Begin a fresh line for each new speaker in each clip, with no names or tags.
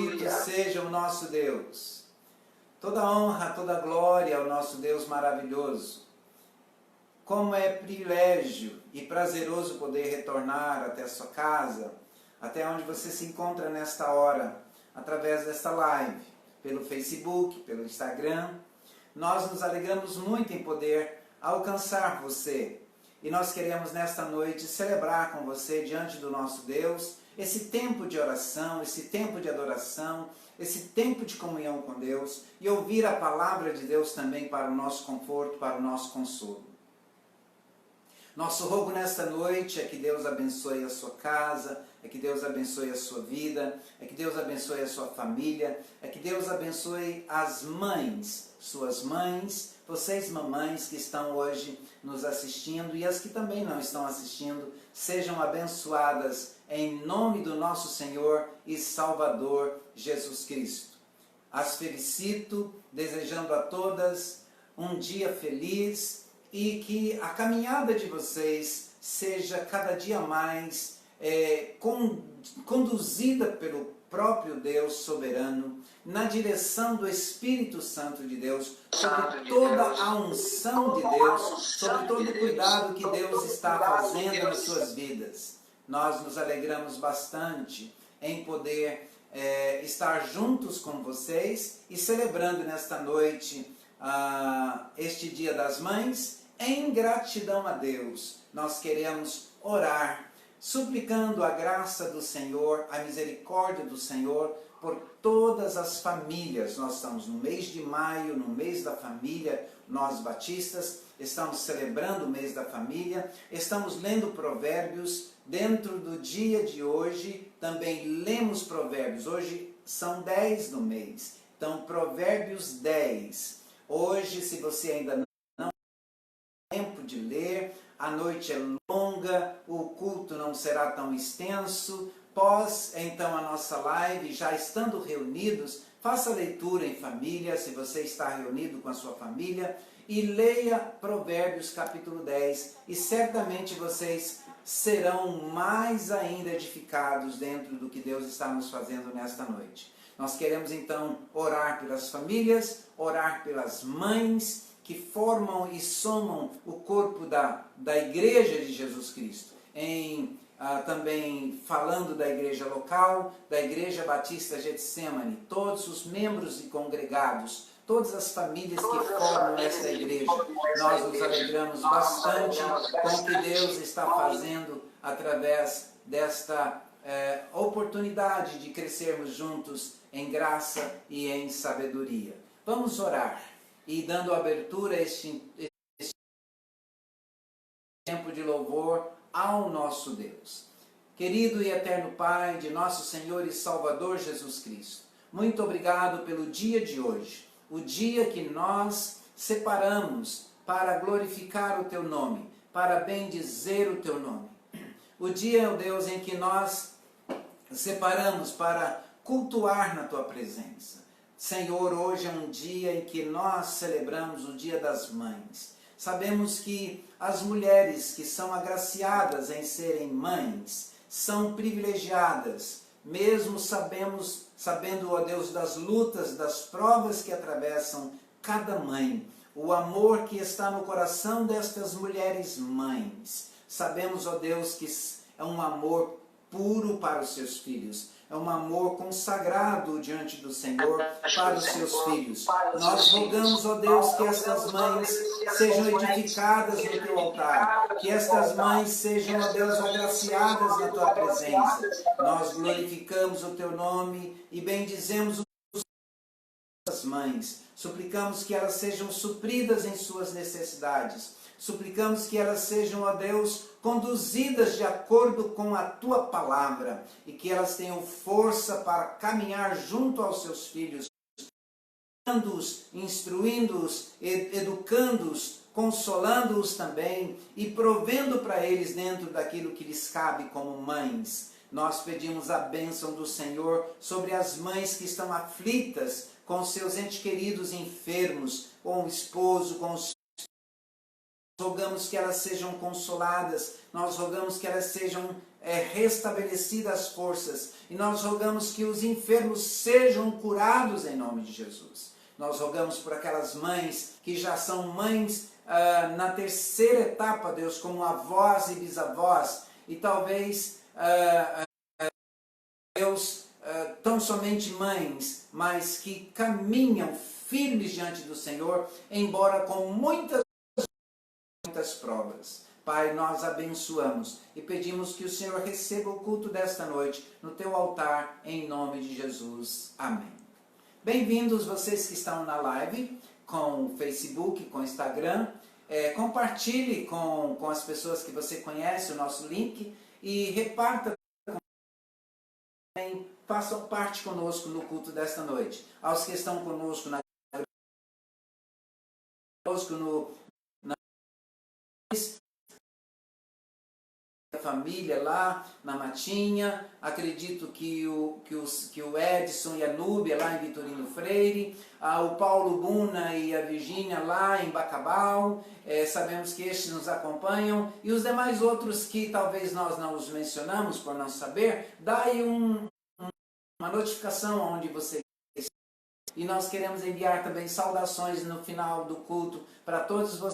Bendito seja o nosso Deus. Toda honra, toda glória ao nosso Deus maravilhoso. Como é privilégio e prazeroso poder retornar até a sua casa, até onde você se encontra nesta hora, através desta live, pelo Facebook, pelo Instagram. Nós nos alegramos muito em poder alcançar você. E nós queremos nesta noite celebrar com você diante do nosso Deus esse tempo de oração, esse tempo de adoração, esse tempo de comunhão com Deus e ouvir a palavra de Deus também para o nosso conforto, para o nosso consolo. Nosso rogo nesta noite é que Deus abençoe a sua casa, é que Deus abençoe a sua vida, é que Deus abençoe a sua família, é que Deus abençoe as mães, suas mães, vocês mamães que estão hoje nos assistindo e as que também não estão assistindo, sejam abençoadas em nome do nosso Senhor e Salvador Jesus Cristo. As felicito, desejando a todas um dia feliz e que a caminhada de vocês seja cada dia mais conduzida pelo próprio Deus soberano, na direção do Espírito Santo de Deus, sobre toda a unção de Deus, sobre todo o cuidado que Deus está fazendo nas suas vidas. Nós nos alegramos bastante em poder estar juntos com vocês e celebrando nesta noite este Dia das Mães, em gratidão a Deus. Nós queremos orar, suplicando a graça do Senhor, a misericórdia do Senhor, por todas as famílias. Nós estamos no mês de maio, no mês da família, nós batistas, estamos celebrando o mês da família, estamos lendo provérbios, dentro do dia de hoje, também lemos provérbios, hoje são 10 no mês, então provérbios 10, hoje se você ainda não tem tempo de ler, a noite é longa, o culto não será tão extenso. Após então a nossa live, já estando reunidos, faça a leitura em família, se você está reunido com a sua família, e leia Provérbios capítulo 10, e certamente vocês serão mais ainda edificados dentro do que Deus está nos fazendo nesta noite. Nós queremos então orar pelas famílias, orar pelas mães, que formam e somam o corpo da Igreja de Jesus Cristo, também falando da igreja local, da Igreja Batista Getsemane, todos os membros e congregados, todas as famílias que formam esta igreja. Nós nos alegramos bastante com o que Deus está fazendo através desta oportunidade de crescermos juntos em graça e em sabedoria. Vamos orar e dando abertura a este tempo de louvor ao nosso Deus. Querido e eterno Pai de nosso Senhor e Salvador Jesus Cristo, muito obrigado pelo dia de hoje, o dia que nós separamos para glorificar o Teu nome, para bendizer o Teu nome. O dia, ó Deus, em que nós separamos para cultuar na Tua presença. Senhor, hoje é um dia em que nós celebramos o Dia das Mães. Sabemos que as mulheres que são agraciadas em serem mães são privilegiadas, mesmo sabendo, ó Deus, das lutas, das provas que atravessam cada mãe, o amor que está no coração destas mulheres mães. Sabemos, ó Deus, que é um amor puro para os seus filhos. É um amor consagrado diante do Senhor para os seus filhos. Nós rogamos, ó Deus, que estas mães sejam edificadas no Teu altar. Que estas mães sejam, ó Deus, agraciadas na Tua presença. Nós glorificamos o Teu nome e bendizemos as mães. Suplicamos que elas sejam supridas em suas necessidades. Suplicamos que elas sejam, ó Deus, conduzidas de acordo com a Tua palavra e que elas tenham força para caminhar junto aos seus filhos, instruindo-os, educando-os, consolando-os também e provendo para eles dentro daquilo que lhes cabe como mães. Nós pedimos a bênção do Senhor sobre as mães que estão aflitas com seus entes queridos enfermos, com o esposo, com os rogamos que elas sejam consoladas, nós rogamos que elas sejam restabelecidas as forças. E nós rogamos que os enfermos sejam curados em nome de Jesus. Nós rogamos por aquelas mães que já são mães na terceira etapa, Deus, como avós e bisavós, e talvez, Deus, tão somente mães, mas que caminham firmes diante do Senhor, embora com muitas provas. Pai, nós abençoamos e pedimos que o Senhor receba o culto desta noite no teu altar, em nome de Jesus. Amém. Bem-vindos vocês que estão na live, com o Facebook, com o Instagram. Compartilhe com as pessoas que você conhece o nosso link e reparta também, façam parte conosco no culto desta noite. Aos que estão conosco na família lá na Matinha, acredito que o Edson e a Núbia lá em Vitorino Freire, o Paulo Buna e a Virgínia lá em Bacabal, sabemos que estes nos acompanham, e os demais outros que talvez nós não os mencionamos por não saber, dá aí uma notificação onde você. E nós queremos enviar também saudações no final do culto para todos vocês,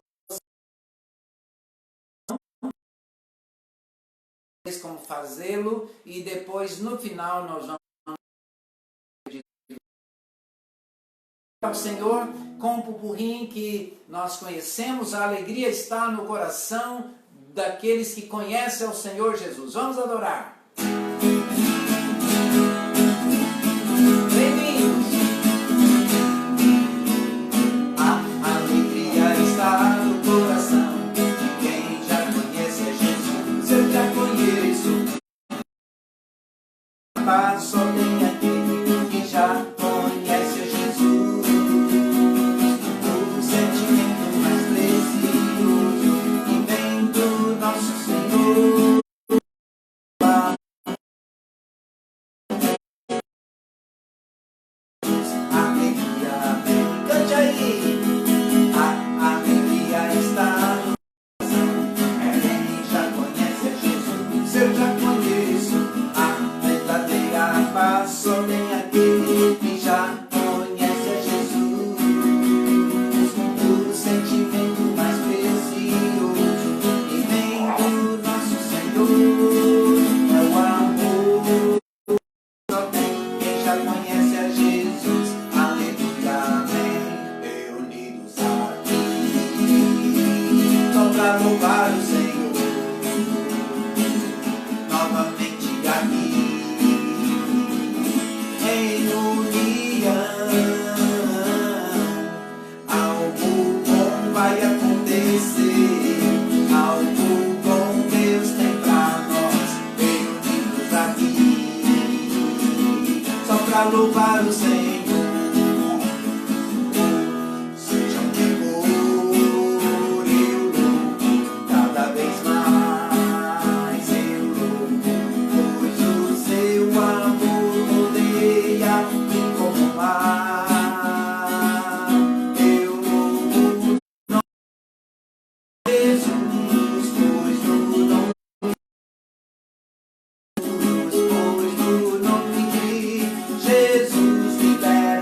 como fazê-lo, e depois no final nós vamos ao Senhor com o pupurrim que nós conhecemos. A alegria está no coração daqueles que conhecem o Senhor Jesus. Vamos adorar. Bem-vindos. A alegria está no coração. Quem já conhece é Jesus, eu já conheço. Paz só tem aquele que já conhece a Jesus. O sentimento mais precioso que vem do nosso Senhor. Alegria vem, cante aí. A alegria está no coração. Quem já conhece a Jesus, eu já conheço. Paz só tem aquele que já conhece a Jesus. O sentimento mais precioso que vem do nosso Senhor é o amor. Só tem quem já conhece a Jesus. Aleluia, amém. Reunidos aqui só para louvar o Senhor. Novamente aqui em união, algo bom vai acontecer, algo bom Deus tem pra nós, reunidos aqui, só pra louvar o Senhor. Sejam temor, eu louvo, cada vez mais eu louvo, pois o seu amor e como mar, eu louvo Jesus, pois no nome de Jesus liberta.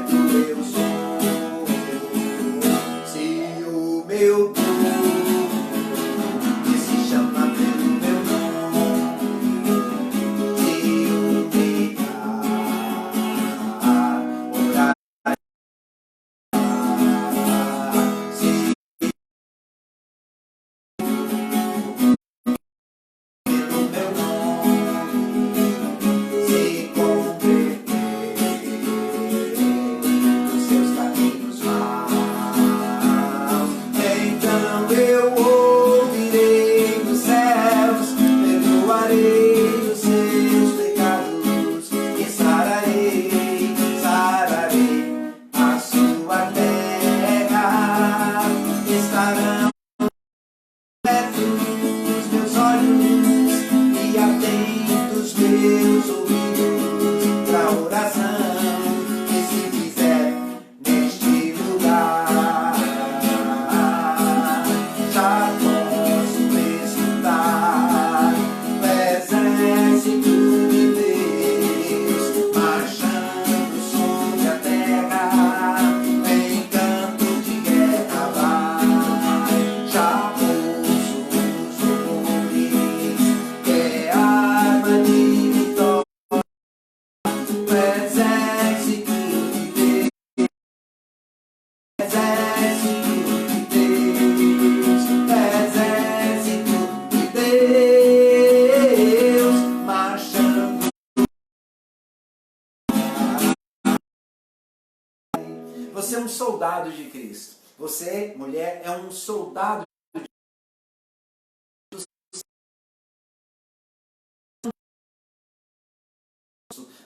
Você é um soldado de Cristo. Você, mulher, é um soldado.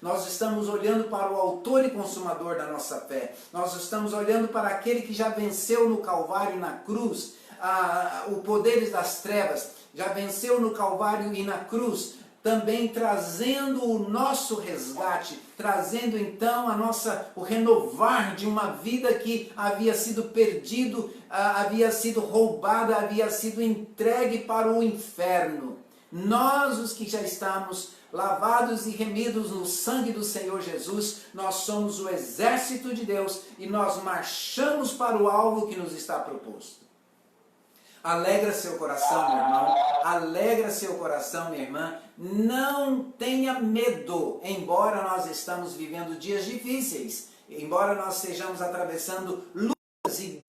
Nós estamos olhando para o autor e consumador da nossa fé. Nós estamos olhando para aquele que já venceu no Calvário e na cruz o poderes das trevas. Já venceu no Calvário e na cruz, também trazendo o nosso resgate, trazendo então o renovar de uma vida que havia sido perdido, havia sido roubada, havia sido entregue para o inferno. Nós, os que já estamos lavados e remidos no sangue do Senhor Jesus, nós somos o exército de Deus e nós marchamos para o alvo que nos está proposto. Alegra seu coração, meu irmão, alegra seu coração, minha irmã, não tenha medo, embora nós estamos vivendo dias difíceis, embora nós estejamos atravessando lutas e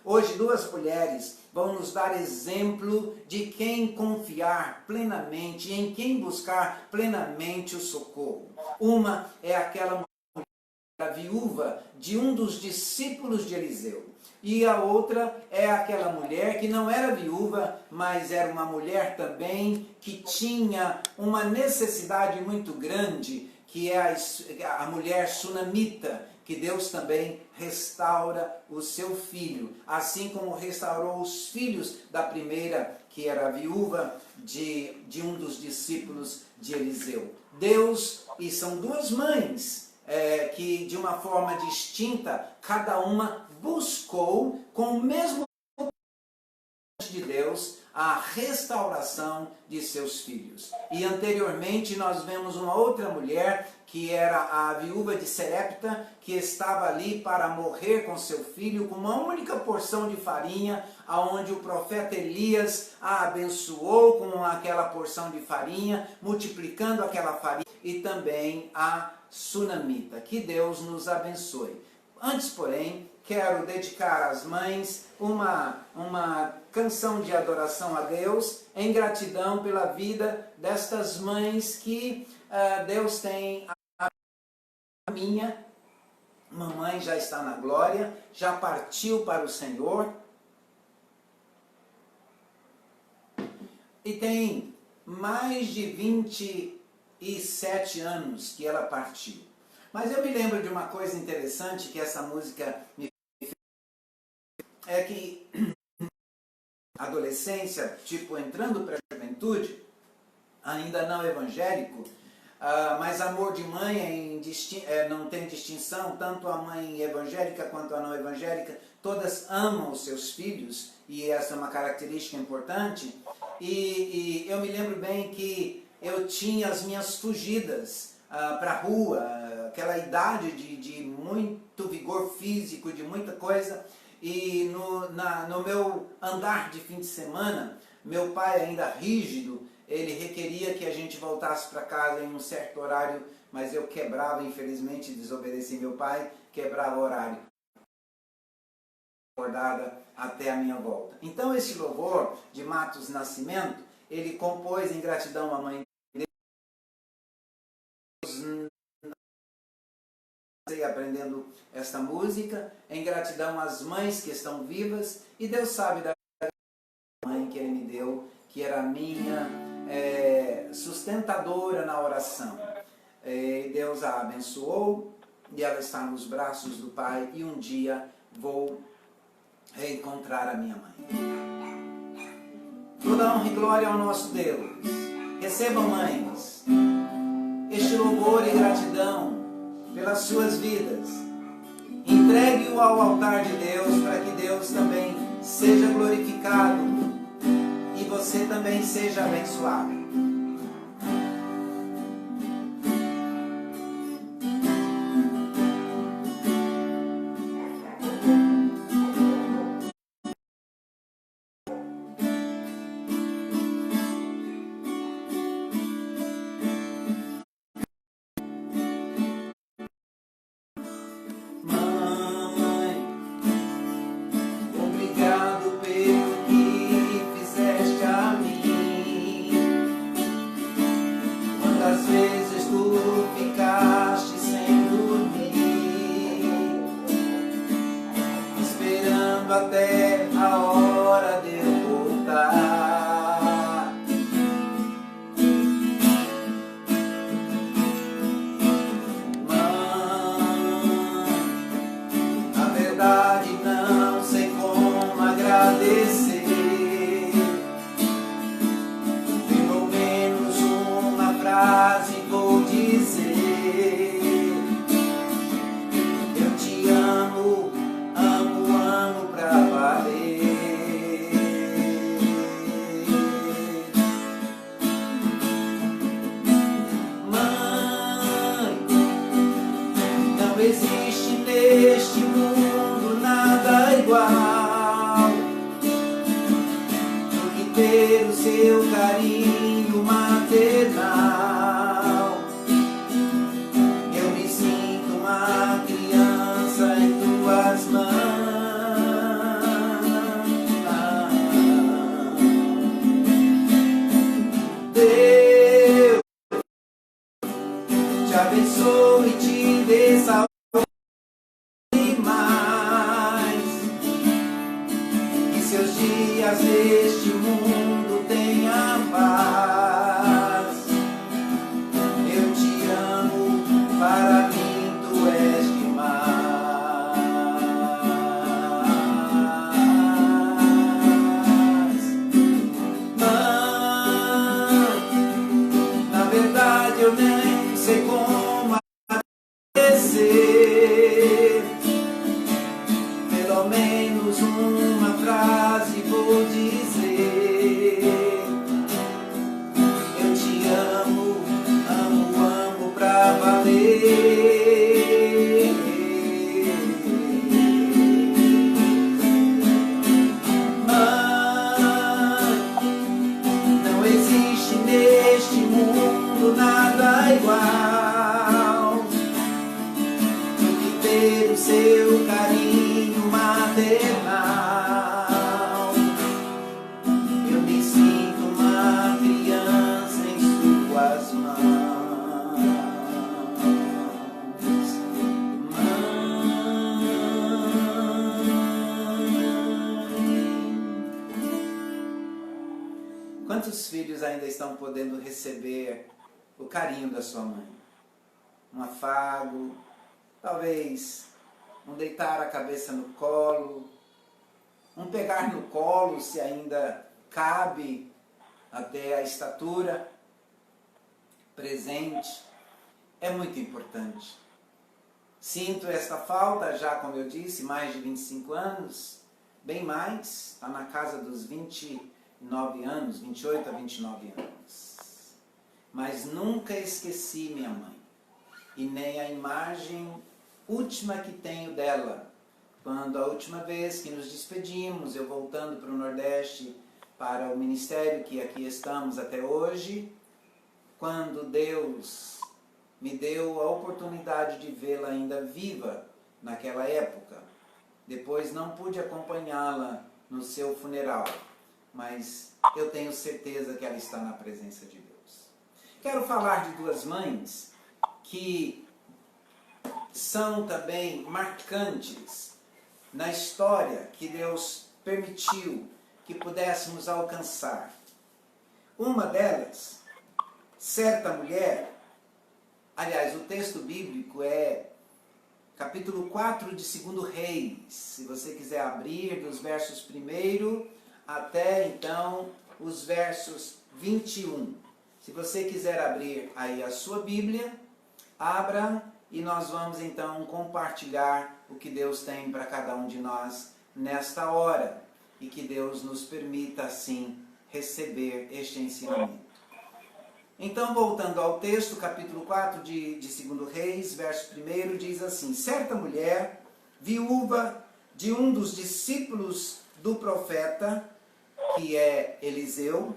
hoje, duas mulheres vão nos dar exemplo de quem confiar plenamente, em quem buscar plenamente o socorro. Uma é aquela mulher, a viúva de um dos discípulos de Eliseu. E a outra é aquela mulher que não era viúva, mas era uma mulher também que tinha uma necessidade muito grande, que é a mulher sunamita, que Deus também restaura o seu filho, assim como restaurou os filhos da primeira, que era a viúva de um dos discípulos de Eliseu. Deus, e são duas mães, que de uma forma distinta, cada uma buscou com o mesmo de Deus a restauração de seus filhos. E anteriormente nós vemos uma outra mulher, que era a viúva de Serepta, que estava ali para morrer com seu filho, com uma única porção de farinha, aonde o profeta Elias a abençoou com aquela porção de farinha, multiplicando aquela farinha, e também a sunamita. Que Deus nos abençoe. Antes, porém, quero dedicar às mães uma canção de adoração a Deus, em gratidão pela vida destas mães que Deus tem. A minha mamãe já está na glória, já partiu para o Senhor, e tem mais de 27 anos que ela partiu. Mas eu me lembro de uma coisa interessante que essa música me fez, é que adolescência, tipo entrando para a juventude, ainda não evangélico, mas amor de mãe não tem distinção, tanto a mãe evangélica quanto a não evangélica, todas amam os seus filhos, e essa é uma característica importante, e eu me lembro bem que eu tinha as minhas fugidas para a rua, aquela idade de muito vigor físico, de muita coisa, e no meu andar de fim de semana, meu pai ainda rígido, ele requeria que a gente voltasse para casa em um certo horário, mas eu quebrava, infelizmente, desobedeci meu pai, quebrava o horário. Acordada até a minha volta. Então esse louvor de Matos Nascimento, ele compôs em gratidão à mãe dele, aprendendo esta música, em gratidão às mães que estão vivas, e Deus sabe da mãe que Ele me deu, que era a minha sustentadora na oração. Deus a abençoou, e ela está nos braços do Pai, e um dia vou reencontrar a minha mãe. Toda honra e glória ao nosso Deus. Recebam, mães, este louvor e gratidão pelas suas vidas. Entregue-o ao altar de Deus, para que Deus também seja glorificado e você também seja abençoado. Às vezes tu fica dizer: eu te amo, amo, amo pra valer. Mãe, não existe neste mundo nada igual do que ter o seu carinho maternal. Eu me sinto uma criança em tuas mãos. Deus te abençoe e te dê saúde mais, que seus dias neste mundo tenham paz. Eu te amo, para mim tu és demais. Mãe, na verdade eu nem sei como agradecer. Pelo menos uma frase vou dizer: eu te amo, amo, amo pra valer. Mãe, não existe neste mundo nada igual do que ter o seu carinho maternal. Eu me sinto uma criança em suas mãos. Mãe. Quantos filhos ainda estão podendo receber o carinho da sua mãe? Um afago, talvez um deitar a cabeça no colo, um pegar no colo, se ainda cabe até a estatura presente. É muito importante. Sinto esta falta já, como eu disse, mais de 25 anos, bem mais, está na casa dos 29 anos, 28 a 29 anos. Mas nunca esqueci minha mãe, e nem a imagem última que tenho dela. Quando a última vez que nos despedimos, eu voltando para o Nordeste, para o ministério que aqui estamos até hoje, quando Deus me deu a oportunidade de vê-la ainda viva naquela época. Depois não pude acompanhá-la no seu funeral, mas eu tenho certeza que ela está na presença de Deus. Quero falar de duas mães que são também marcantes na história que Deus permitiu que pudéssemos alcançar. Uma delas, certa mulher, aliás, o texto bíblico é capítulo 4 de 2 Reis, se você quiser abrir dos versos 1 até então os versos 21. Se você quiser abrir aí a sua Bíblia, abra e nós vamos então compartilhar o que Deus tem para cada um de nós nesta hora e que Deus nos permita assim receber este ensinamento. Então, voltando ao texto, capítulo 4 de 2 Reis, verso 1, diz assim: certa mulher, viúva de um dos discípulos do profeta, que é Eliseu,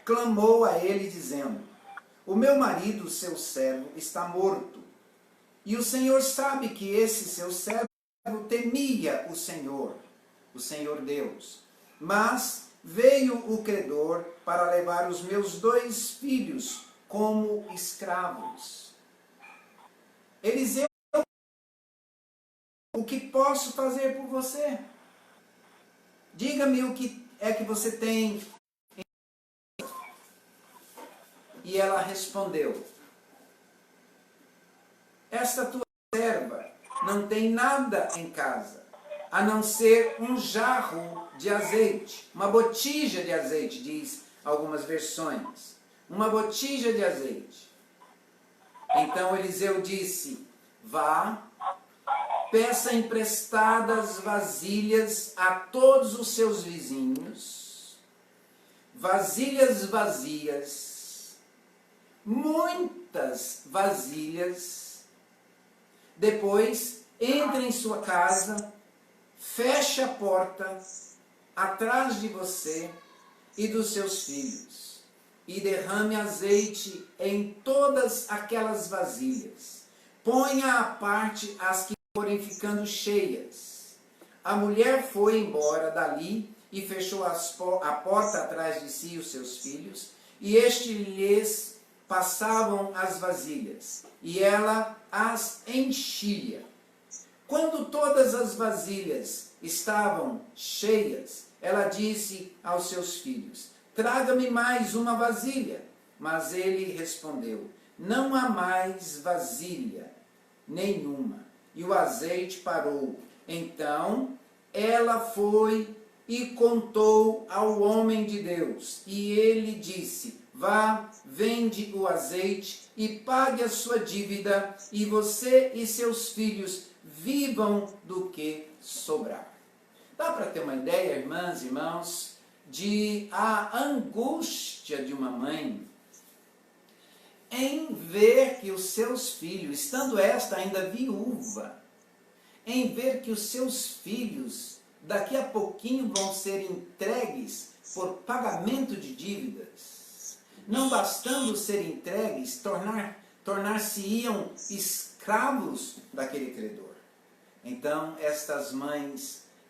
clamou a ele dizendo: o meu marido, seu servo, está morto, e o Senhor sabe que esse seu servo temia o Senhor Deus. Mas veio o credor para levar os meus 2 filhos como escravos. Eliseu, o que posso fazer por você? Diga-me o que é que você tem. E ela respondeu: esta tua serva não tem nada em casa, a não ser um jarro de azeite, uma botija de azeite, diz algumas versões. Uma botija de azeite. Então Eliseu disse: vá, peça emprestadas vasilhas a todos os seus vizinhos, vasilhas vazias, muitas vasilhas. Depois, entre em sua casa, feche a porta atrás de você e dos seus filhos, e derrame azeite em todas aquelas vasilhas. Ponha à parte as que forem ficando cheias. A mulher foi embora dali e fechou a porta atrás de si e os seus filhos, e estes lhes passavam as vasilhas, e ela as enchia. Quando todas as vasilhas estavam cheias, ela disse aos seus filhos: traga-me mais uma vasilha. Mas ele respondeu: não há mais vasilha nenhuma. E o azeite parou. Então ela foi e contou ao homem de Deus. E ele disse: vá, vende o azeite e pague a sua dívida, e você e seus filhos vivam do que sobrar. Dá para ter uma ideia, irmãs e irmãos, de a angústia de uma mãe em ver que os seus filhos, estando esta ainda viúva, em ver que os seus filhos daqui a pouquinho vão ser entregues por pagamento de dívidas. Não bastando ser entregues, tornar-se-iam escravos daquele credor. Então, esta mãe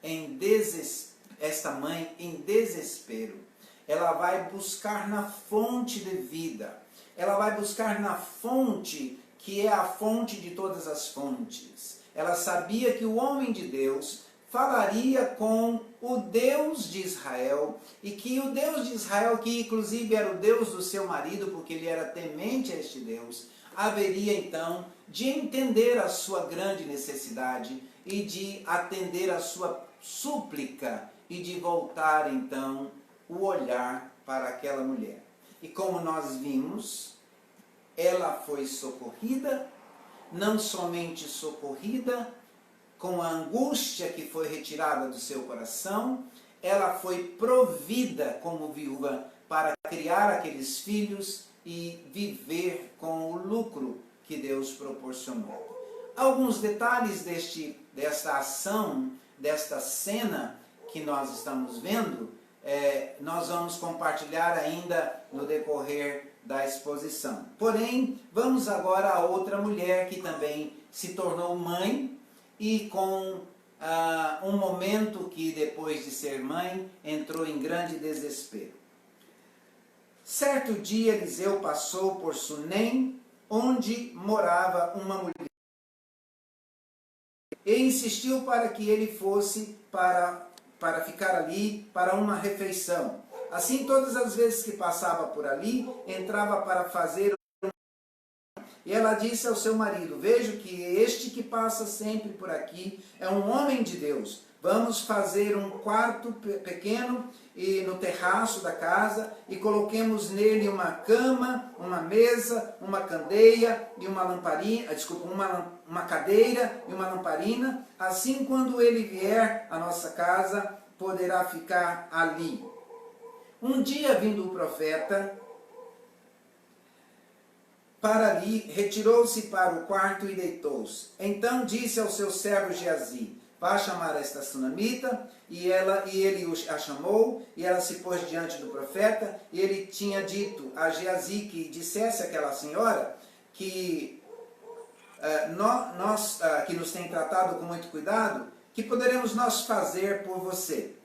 em desespero, ela vai buscar na fonte de vida, ela vai buscar na fonte que é a fonte de todas as fontes. Ela sabia que o homem de Deus falaria com o Deus de Israel, e que o Deus de Israel, que inclusive era o Deus do seu marido, porque ele era temente a este Deus, haveria então de entender a sua grande necessidade e de atender a sua súplica e de voltar então o olhar para aquela mulher. E como nós vimos, ela foi socorrida, não somente socorrida, com a angústia que foi retirada do seu coração, ela foi provida como viúva para criar aqueles filhos e viver com o lucro que Deus proporcionou. Alguns detalhes desta ação, desta cena que nós estamos vendo, nós vamos compartilhar ainda no decorrer da exposição. Porém, vamos agora a outra mulher que também se tornou mãe e com um momento que depois de ser mãe entrou em grande desespero. Certo dia Eliseu passou por Sunem, onde morava uma mulher, e insistiu para que ele fosse para ficar ali para uma refeição. Assim, todas as vezes que passava por ali, entrava para fazer. E ela disse ao seu marido: vejo que este que passa sempre por aqui é um homem de Deus. Vamos fazer um quarto pequeno no terraço da casa e coloquemos nele uma cama, uma mesa, uma candeia e uma lamparina, uma cadeira e uma lamparina. Assim, quando ele vier à nossa casa, poderá ficar ali. Um dia, vindo o profeta para ali, retirou-se para o quarto e deitou-se. Então disse ao seu servo Geazi: vá chamar esta sunamita. E ele a chamou, e ela se pôs diante do profeta, e ele tinha dito a Geazi que dissesse àquela senhora que que nos tem tratado com muito cuidado, que poderemos nós fazer por você.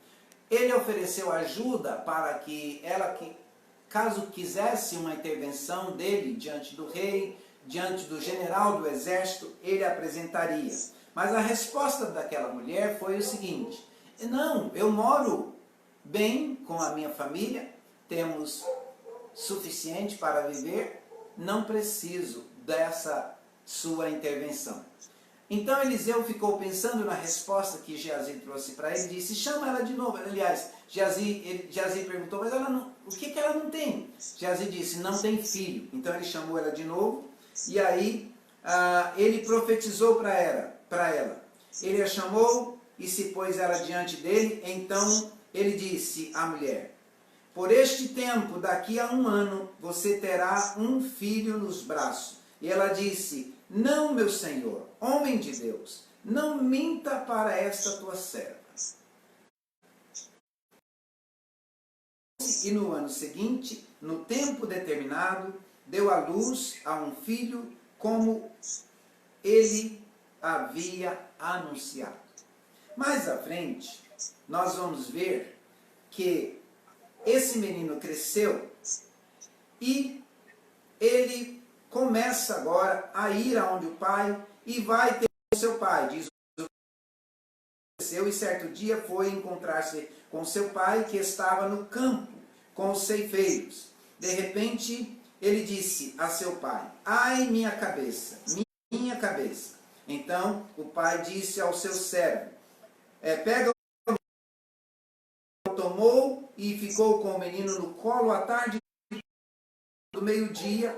Ele ofereceu ajuda para que ela, caso quisesse uma intervenção dele diante do rei, diante do general do exército, ele apresentaria. Mas a resposta daquela mulher foi o seguinte: não, eu moro bem com a minha família, temos suficiente para viver, não preciso dessa sua intervenção. Então Eliseu ficou pensando na resposta que Geazi trouxe para ele e disse: chama ela de novo. Aliás, Geazi perguntou: mas ela não, o que ela não tem? Geazi disse: não tem filho. Então ele chamou ela de novo E aí ele profetizou para ela. Ele a chamou e se pôs ela diante dele. Então ele disse à mulher: por este tempo, daqui a 1 ano, você terá um filho nos braços. E ela disse: não, meu senhor, homem de Deus, não minta para esta tua serva. E no ano seguinte, no tempo determinado, deu à luz a um filho, como ele havia anunciado. Mais à frente, nós vamos ver que esse menino cresceu e ele começa agora a ir aonde o pai e vai ter com seu pai. Diz e certo dia foi encontrar-se com seu pai, que estava no campo com os ceifeiros. De repente, ele disse a seu pai: ai, minha cabeça, minha cabeça. Então, o pai disse ao seu servo: pega o menino, tomou e ficou com o menino no colo à tarde do meio-dia.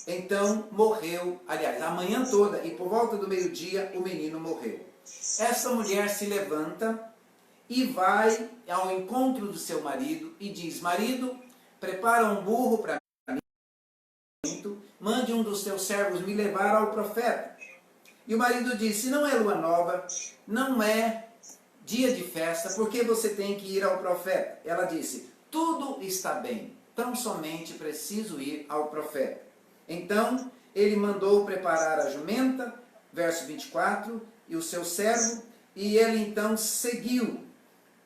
Então, morreu, aliás, a manhã toda, e por volta do meio-dia, o menino morreu. Essa mulher se levanta e vai ao encontro do seu marido e diz: marido, prepara um burro para mim, mande um dos teus servos me levar ao profeta. E o marido disse: não é lua nova, não é dia de festa, por que você tem que ir ao profeta? Ela disse: tudo está bem, tão somente preciso ir ao profeta. Então ele mandou preparar a jumenta, verso 24, e o seu servo, e ele então seguiu.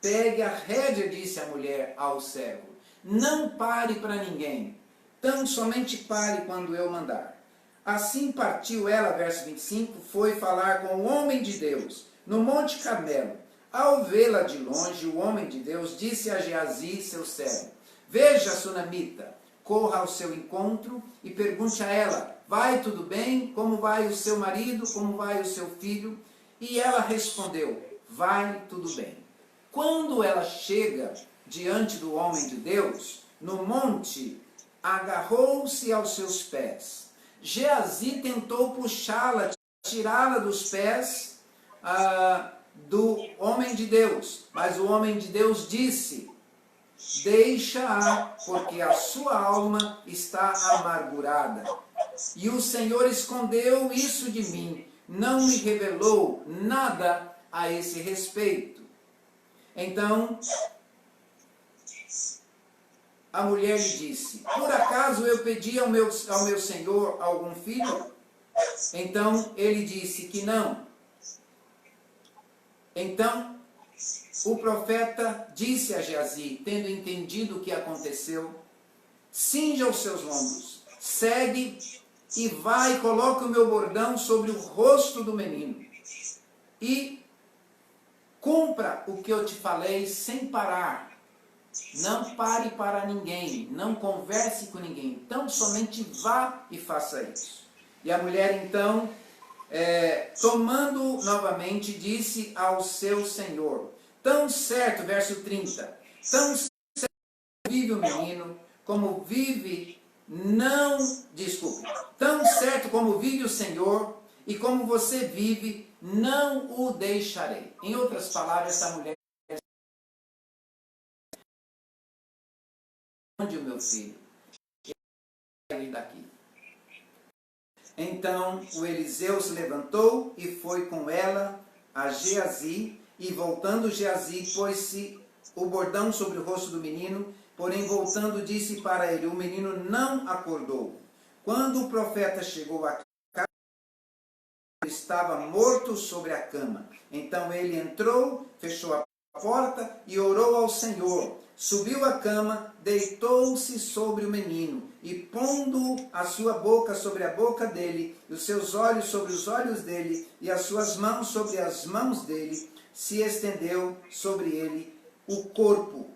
Pegue a rédea, disse a mulher ao servo, não pare para ninguém, tão somente pare quando eu mandar. Assim partiu ela, verso 25, foi falar com o homem de Deus, no Monte Carmelo. Ao vê-la de longe, o homem de Deus disse a Geazi, seu servo: veja, sunamita, corra ao seu encontro e pergunte a ela: vai tudo bem? Como vai o seu marido? Como vai o seu filho? E ela respondeu: vai tudo bem. Quando ela chega diante do homem de Deus, no monte, agarrou-se aos seus pés. Geazi tentou puxá-la, tirá-la dos pés do homem de Deus. Mas o homem de Deus disse: deixa-a, porque a sua alma está amargurada. E o Senhor escondeu isso de mim, não me revelou nada a esse respeito. Então, a mulher lhe disse: por acaso eu pedi ao meu senhor algum filho? Então ele disse que não. Então o profeta disse a Geazi, tendo entendido o que aconteceu: cinja os seus ombros, segue e vai e coloca o meu bordão sobre o rosto do menino. E cumpra o que eu te falei sem parar. Não pare para ninguém, não converse com ninguém, então somente vá e faça isso. E a mulher então, tomando novamente, disse ao seu senhor: tão certo, verso 30, tão certo vive o menino, como vive, tão certo como vive o Senhor, e como você vive, não o deixarei. Em outras palavras, essa mulher: onde o meu filho? Ele daqui. Então o Eliseu se levantou e foi com ela a Geazi, e voltando Geazi, pôs-se o bordão sobre o rosto do menino, porém voltando disse para ele: o menino não acordou. Quando o profeta chegou à casa, estava morto sobre a cama. Então ele entrou, fechou a porta e orou ao Senhor. Subiu à cama, deitou-se sobre o menino, e pondo a sua boca sobre a boca dele, e os seus olhos sobre os olhos dele, e as suas mãos sobre as mãos dele, se estendeu sobre ele. O corpo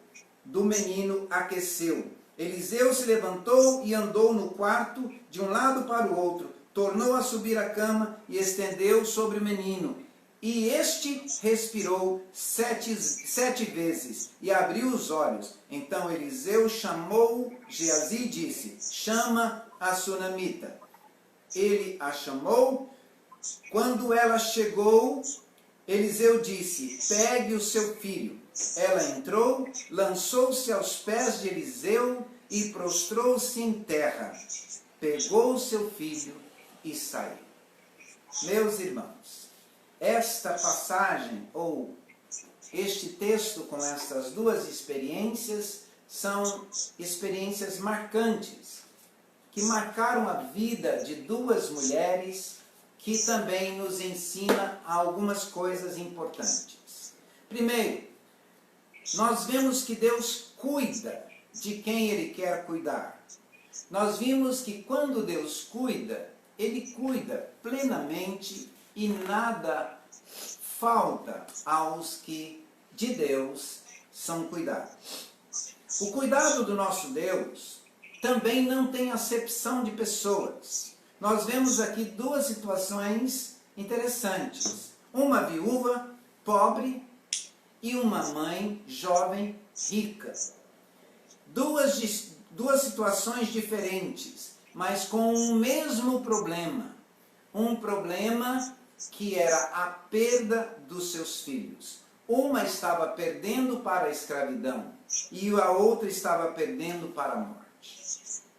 do menino aqueceu. Eliseu se levantou e andou no quarto, de um lado para o outro, tornou a subir a cama e estendeu sobre o menino. E este respirou sete vezes e abriu os olhos. Então Eliseu chamou Geazi e disse: chama a sunamita. Ele a chamou. Quando ela chegou, Eliseu disse: pegue o seu filho. Ela entrou, lançou-se aos pés de Eliseu e prostrou-se em terra. Pegou o seu filho e saiu. Meus irmãos, esta passagem, ou este texto com estas duas experiências, são experiências marcantes, que marcaram a vida de duas mulheres, que também nos ensina algumas coisas importantes. Primeiro, nós vemos que Deus cuida de quem Ele quer cuidar. Nós vimos que quando Deus cuida, Ele cuida plenamente e nada falta aos que de Deus são cuidados. O cuidado do nosso Deus também não tem acepção de pessoas. Nós vemos aqui duas situações interessantes. Uma viúva pobre e uma mãe jovem rica. Duas situações diferentes, mas com o mesmo problema. Um problema que era a perda dos seus filhos. Uma estava perdendo para a escravidão e a outra estava perdendo para a morte.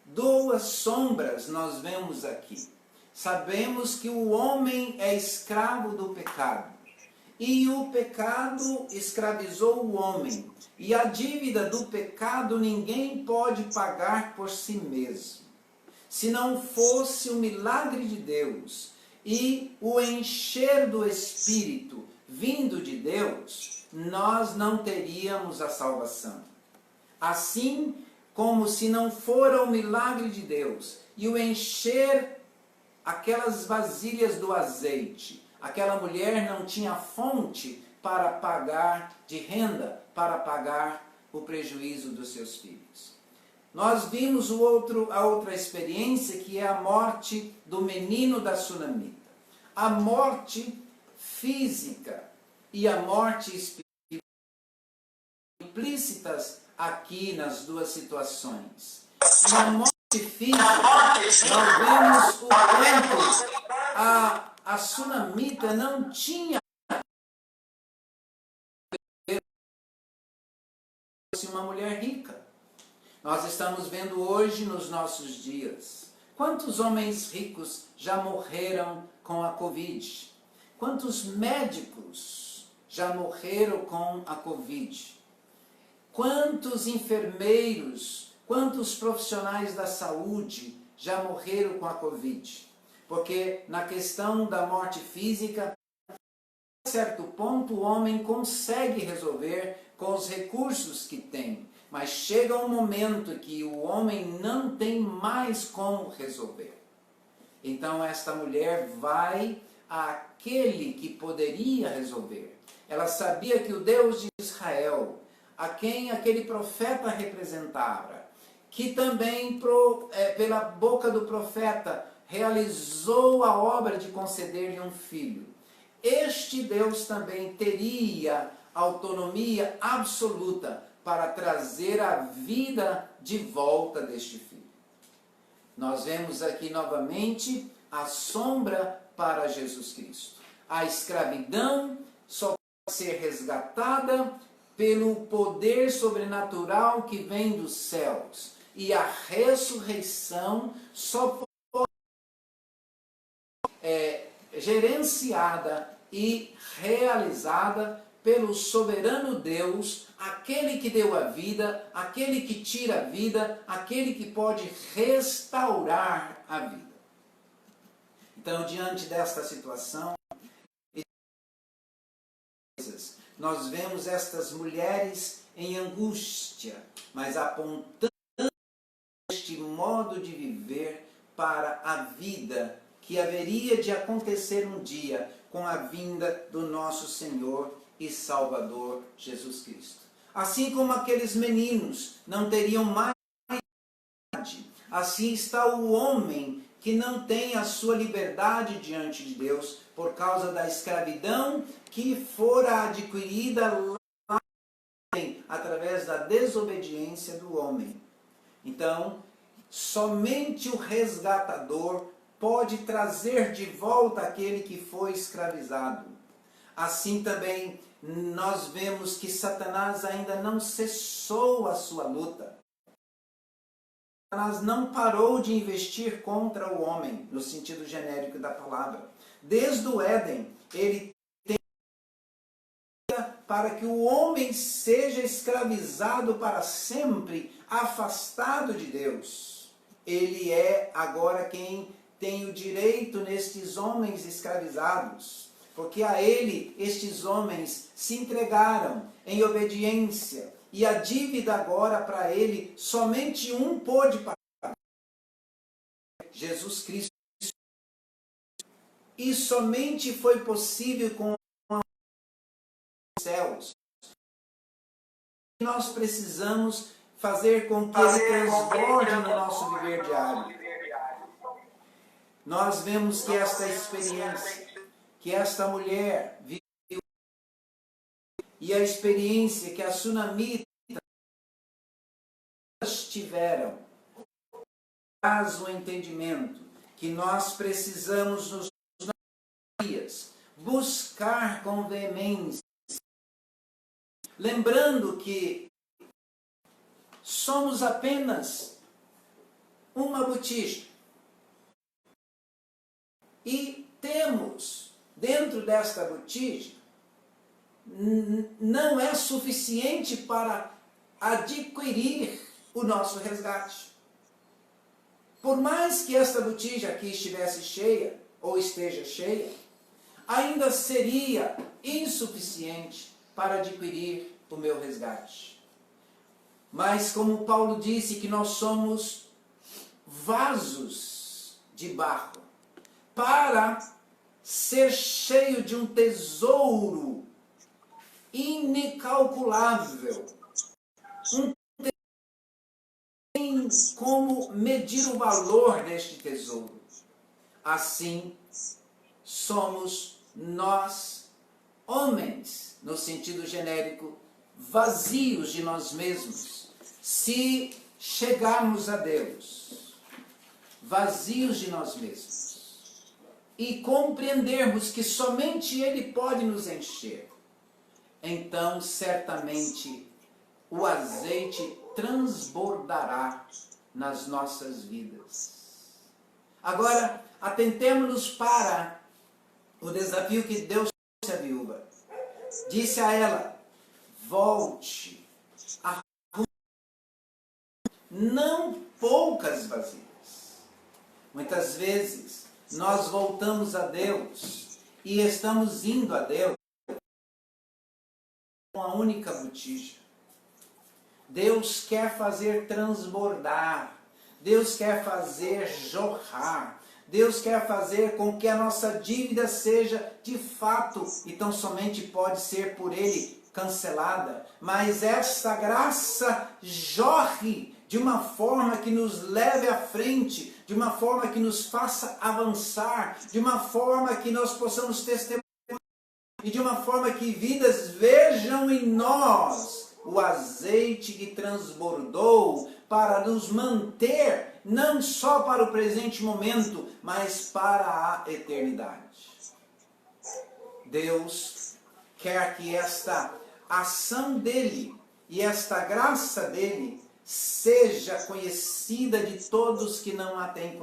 Duas sombras nós vemos aqui. Sabemos que o homem é escravo do pecado. E o pecado escravizou o homem. E a dívida do pecado ninguém pode pagar por si mesmo. Se não fosse o milagre de Deus e o encher do Espírito vindo de Deus, nós não teríamos a salvação. Assim como se não fora o milagre de Deus e o encher aquelas vasilhas do azeite, aquela mulher não tinha fonte para pagar de renda, para pagar o prejuízo dos seus filhos. Nós vimos a outra experiência, que é a morte do menino da sunamita. A morte física e a morte espiritual implícitas aqui nas duas situações. Na morte física, nós vemos o quanto a sunamita não tinha uma mulher rica. Nós estamos vendo hoje nos nossos dias quantos homens ricos já morreram com a Covid. Quantos médicos já morreram com a Covid. Quantos enfermeiros, quantos profissionais da saúde já morreram com a Covid. Porque na questão da morte física, a certo ponto o homem consegue resolver com os recursos que tem. Mas chega um momento que o homem não tem mais como resolver. Então esta mulher vai àquele que poderia resolver. Ela sabia que o Deus de Israel, a quem aquele profeta representava, que também pela boca do profeta realizou a obra de conceder-lhe um filho. Este Deus também teria autonomia absoluta para trazer a vida de volta deste filho. Nós vemos aqui novamente a sombra para Jesus Cristo. A escravidão só pode ser resgatada pelo poder sobrenatural que vem dos céus. E a ressurreição só pode ser gerenciada e realizada pelo soberano Deus, aquele que deu a vida, aquele que tira a vida, aquele que pode restaurar a vida. Então, diante desta situação, nós vemos estas mulheres em angústia, mas apontando este modo de viver para a vida que haveria de acontecer um dia com a vinda do nosso Senhor e Salvador Jesus Cristo. Assim como aqueles meninos não teriam mais liberdade, assim está o homem que não tem a sua liberdade diante de Deus por causa da escravidão que fora adquirida através da desobediência do homem. Então, somente o resgatador pode trazer de volta aquele que foi escravizado. Assim também nós vemos que Satanás ainda não cessou a sua luta. Satanás não parou de investir contra o homem, no sentido genérico da palavra. Desde o Éden, ele tenta para que o homem seja escravizado para sempre, afastado de Deus. Ele é agora quem tem o direito nestes homens escravizados, porque a ele estes homens se entregaram em obediência, e a dívida agora para ele somente um pôde pagar: Jesus Cristo. E somente foi possível com os céus. Nós precisamos fazer com que ele transborde no nosso viver diário. Nós vemos que esta experiência, que esta mulher viveu, e a experiência que a Sunamita tiveram, traz o entendimento que nós precisamos nos dias buscar com veemência, lembrando que somos apenas uma botija. E temos, dentro desta botija, não é suficiente para adquirir o nosso resgate. Por mais que esta botija aqui estivesse cheia, ou esteja cheia, ainda seria insuficiente para adquirir o meu resgate. Mas como Paulo disse que nós somos vasos de barro, para ser cheio de um tesouro incalculável. Tem como medir o valor deste tesouro. Assim, somos nós, homens, no sentido genérico, vazios de nós mesmos. Se chegarmos a Deus, vazios de nós mesmos, e compreendermos que somente Ele pode nos encher, então certamente o azeite transbordará nas nossas vidas. Agora, atentemos-nos para o desafio que Deus disse à viúva. Disse a ela: volte a não poucas vasilhas. Muitas vezes nós voltamos a Deus e estamos indo a Deus com a única botija. Deus quer fazer transbordar, Deus quer fazer jorrar, Deus quer fazer com que a nossa dívida seja de fato, e tão somente pode ser por Ele cancelada, mas essa graça jorre de uma forma que nos leve à frente, de uma forma que nos faça avançar, de uma forma que nós possamos testemunhar, e de uma forma que vidas vejam em nós o azeite que transbordou para nos manter, não só para o presente momento, mas para a eternidade. Deus quer que esta ação dele e esta graça dele seja conhecida de todos que não têm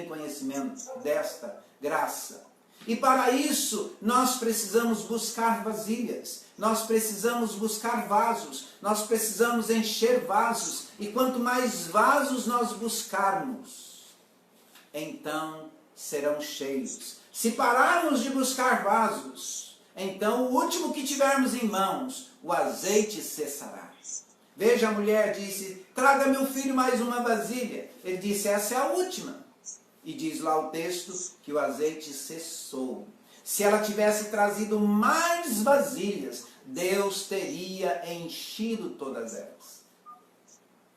conhecimento desta graça. E para isso nós precisamos buscar vasilhas, nós precisamos buscar vasos, nós precisamos encher vasos, e quanto mais vasos nós buscarmos, então serão cheios. Se pararmos de buscar vasos, então o último que tivermos em mãos, o azeite cessará. Veja, a mulher disse: traga meu filho mais uma vasilha. Ele disse: essa é a última. E diz lá o texto que o azeite cessou. Se ela tivesse trazido mais vasilhas, Deus teria enchido todas elas.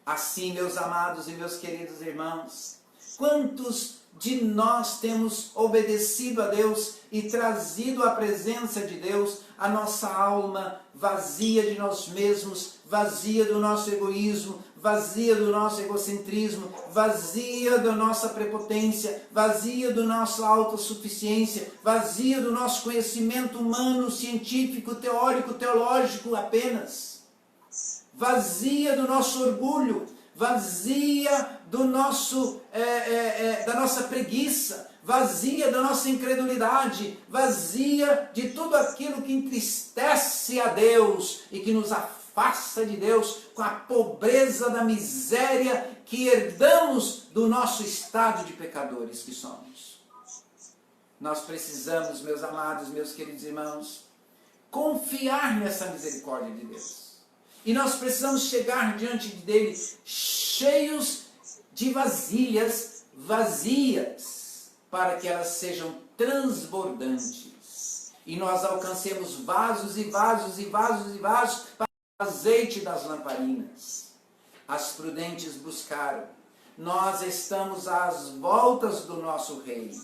Assim, meus amados e meus queridos irmãos, quantos de nós temos obedecido a Deus e trazido à presença de Deus a nossa alma vazia de nós mesmos, vazia do nosso egoísmo, vazia do nosso egocentrismo, vazia da nossa prepotência, vazia da nossa autossuficiência, vazia do nosso conhecimento humano, científico, teórico, teológico apenas, vazia do nosso orgulho, vazia do nosso, da nossa preguiça, vazia da nossa incredulidade, vazia de tudo aquilo que entristece a Deus e que nos afasta de Deus, com a pobreza da miséria que herdamos do nosso estado de pecadores que somos. Nós precisamos, meus amados, meus queridos irmãos, confiar nessa misericórdia de Deus. E nós precisamos chegar diante dele cheios de vasilhas vazias, para que elas sejam transbordantes. E nós alcancemos vasos e vasos e vasos e vasos para o azeite das lamparinas. As prudentes buscaram. Nós estamos às voltas do nosso rei.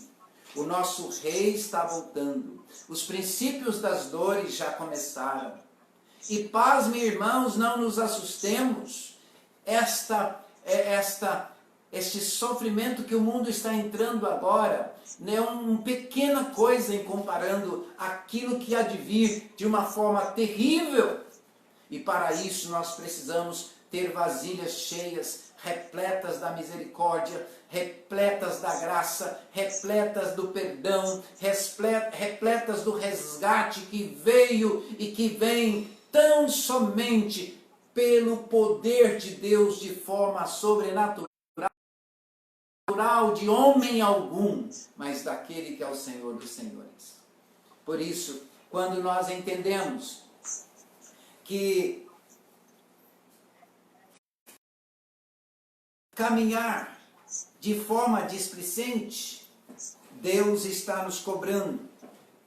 O nosso rei está voltando. Os princípios das dores já começaram. E pasme, irmãos, não nos assustemos. Este sofrimento que o mundo está entrando agora é uma pequena coisa em comparando aquilo que há de vir de uma forma terrível. E para isso nós precisamos ter vasilhas cheias, repletas da misericórdia, repletas da graça, repletas do perdão, repletas do resgate que veio e que vem tão somente pelo poder de Deus de forma sobrenatural, de homem algum, mas daquele que é o Senhor dos Senhores. Por isso, quando nós entendemos que caminhar de forma displicente, Deus está nos cobrando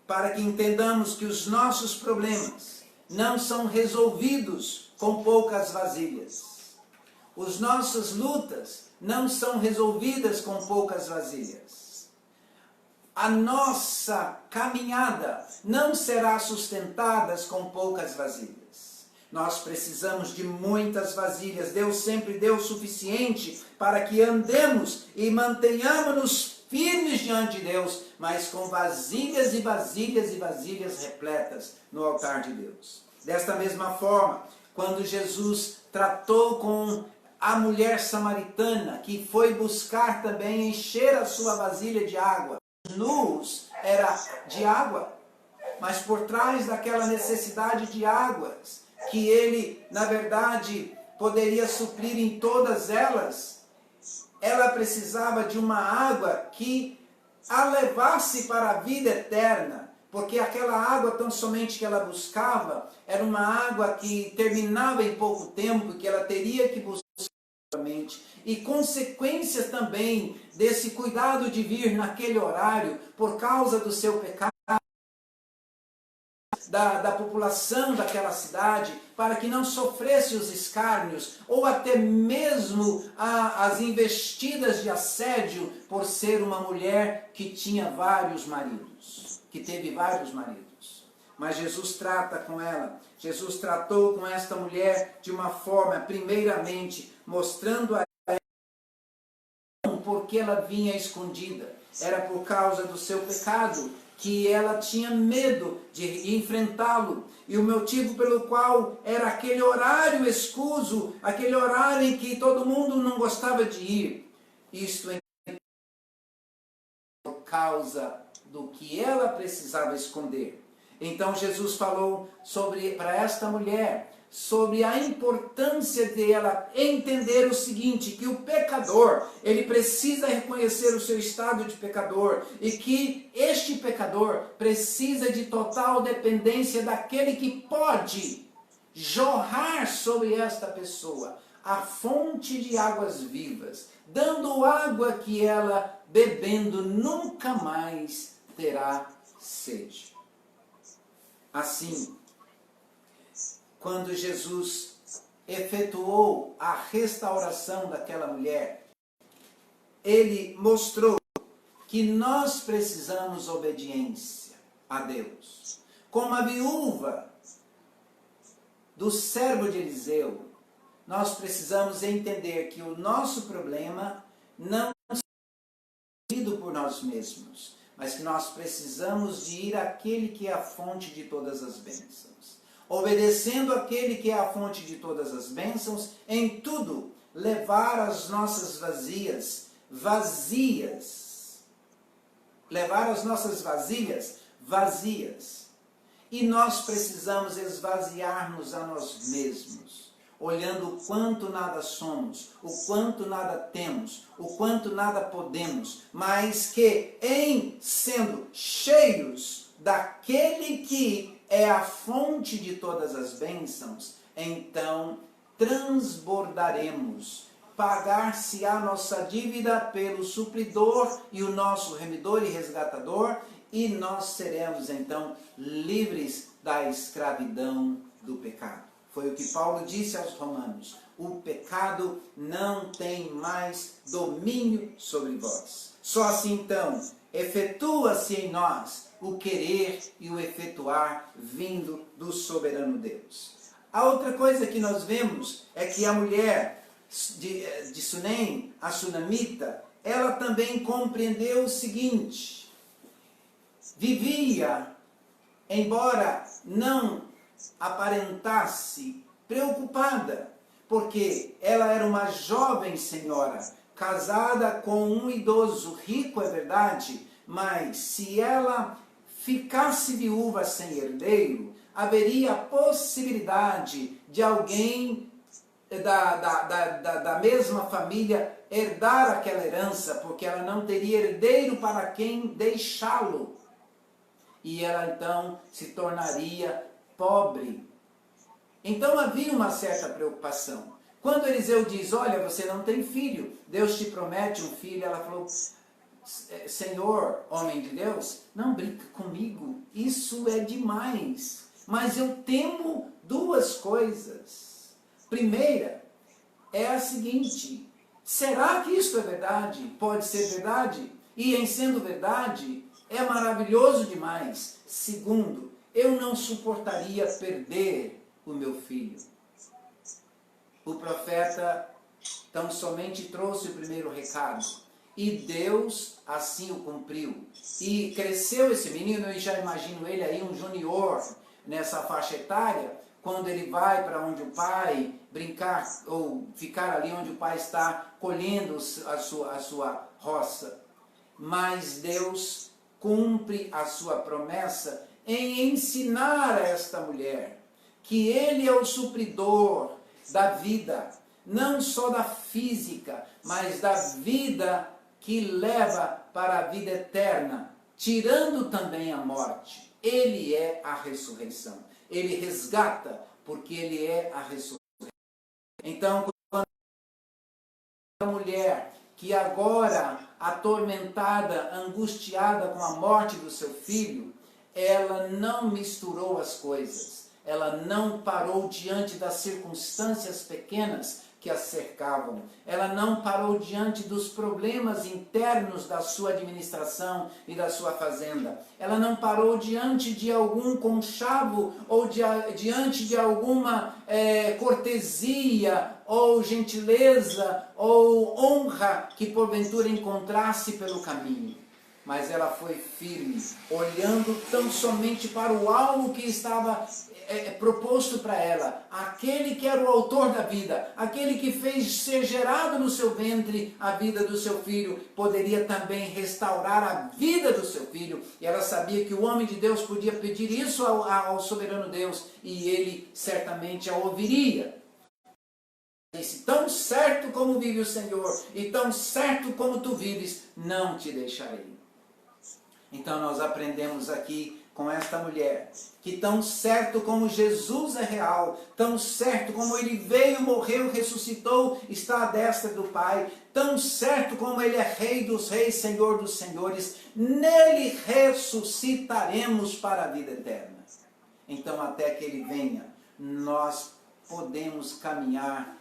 para que entendamos que os nossos problemas não são resolvidos com poucas vasilhas. As nossas lutas não são resolvidas com poucas vasilhas. A nossa caminhada não será sustentada com poucas vasilhas. Nós precisamos de muitas vasilhas. Deus sempre deu o suficiente para que andemos e mantenhamos-nos firmes diante de Deus, mas com vasilhas e vasilhas e vasilhas repletas no altar de Deus. Desta mesma forma, quando Jesus tratou com a mulher samaritana, que foi buscar também encher a sua vasilha de água. Nus era de água, mas por trás daquela necessidade de águas, que ele, na verdade, poderia suprir em todas elas, ela precisava de uma água que a levasse para a vida eterna, porque aquela água tão somente que ela buscava, era uma água que terminava em pouco tempo, que ela teria que buscar. E consequências também desse cuidado de vir naquele horário, por causa do seu pecado, da população daquela cidade, para que não sofresse os escárnios, ou até mesmo as investidas de assédio, por ser uma mulher que tinha vários maridos, que teve vários maridos. Mas Jesus trata com ela, Jesus tratou com esta mulher de uma forma, primeiramente, mostrando a ela porque ela vinha escondida. Era por causa do seu pecado que ela tinha medo de enfrentá-lo. E o motivo pelo qual era aquele horário escuso, aquele horário em que todo mundo não gostava de ir. Isto é por causa do que ela precisava esconder. Então Jesus falou para esta mulher, sobre a importância de ela entender o seguinte, que o pecador, ele precisa reconhecer o seu estado de pecador, e que este pecador precisa de total dependência daquele que pode jorrar sobre esta pessoa a fonte de águas vivas, dando água que ela, bebendo, nunca mais terá sede. Assim, quando Jesus efetuou a restauração daquela mulher, ele mostrou que nós precisamos obediência a Deus. Como a viúva do servo de Eliseu, nós precisamos entender que o nosso problema não é resolvido por nós mesmos, mas que nós precisamos de ir àquele que é a fonte de todas as bênçãos. Obedecendo àquele que é a fonte de todas as bênçãos, em tudo, levar as nossas vasilhas, levar as nossas vasilhas vazias. E nós precisamos esvaziar-nos a nós mesmos, olhando o quanto nada somos, o quanto nada temos, o quanto nada podemos, mas que em sendo cheios daquele que é a fonte de todas as bênçãos, então transbordaremos. Pagar-se-á nossa dívida pelo supridor e o nosso remidor e resgatador, e nós seremos então livres da escravidão do pecado. Foi o que Paulo disse aos romanos: o pecado não tem mais domínio sobre vós. Só assim então efetua-se em nós o querer e o efetuar vindo do soberano Deus. A outra coisa que nós vemos é que a mulher de Sunem, a sunamita, ela também compreendeu o seguinte: vivia, embora não aparentasse, preocupada, porque ela era uma jovem senhora, casada com um idoso rico, é verdade, mas se ela ficasse viúva sem herdeiro, haveria a possibilidade de alguém da mesma família herdar aquela herança, porque ela não teria herdeiro para quem deixá-lo. E ela então se tornaria pobre. Então havia uma certa preocupação. Quando Eliseu diz: olha, você não tem filho, Deus te promete um filho, ela falou: Senhor, homem de Deus, não brinca comigo, isso é demais. Mas eu temo duas coisas. Primeira é a seguinte: será que isso é verdade? Pode ser verdade? E em sendo verdade, é maravilhoso demais. Segundo, eu não suportaria perder o meu filho. O profeta tão somente trouxe o primeiro recado. E Deus assim o cumpriu. E cresceu esse menino, eu já imagino ele aí um junior nessa faixa etária, quando ele vai para onde o pai brincar, ou ficar ali onde o pai está colhendo a sua roça. Mas Deus cumpre a sua promessa em ensinar a esta mulher que Ele é o supridor da vida, não só da física, mas da vida que leva para a vida eterna, tirando também a morte. Ele é a ressurreição. Ele resgata, porque Ele é a ressurreição. Então, quando a mulher que agora, atormentada, angustiada com a morte do seu filho, ela não misturou as coisas. Ela não parou diante das circunstâncias pequenas que a cercavam. Ela não parou diante dos problemas internos da sua administração e da sua fazenda. Ela não parou diante de algum conchavo ou diante de alguma cortesia ou gentileza ou honra que porventura encontrasse pelo caminho. Mas ela foi firme, olhando tão somente para o alvo que estava proposto para ela, aquele que era o autor da vida, aquele que fez ser gerado no seu ventre a vida do seu filho, poderia também restaurar a vida do seu filho. E ela sabia que o homem de Deus podia pedir isso ao soberano Deus, e ele certamente a ouviria. Disse: tão certo como vive o Senhor, e tão certo como tu vives, não te deixarei. Então nós aprendemos aqui com esta mulher, que tão certo como Jesus é real, tão certo como Ele veio, morreu, ressuscitou, está à destra do Pai, tão certo como Ele é Rei dos Reis, Senhor dos Senhores, nele ressuscitaremos para a vida eterna. Então, até que Ele venha, nós podemos caminhar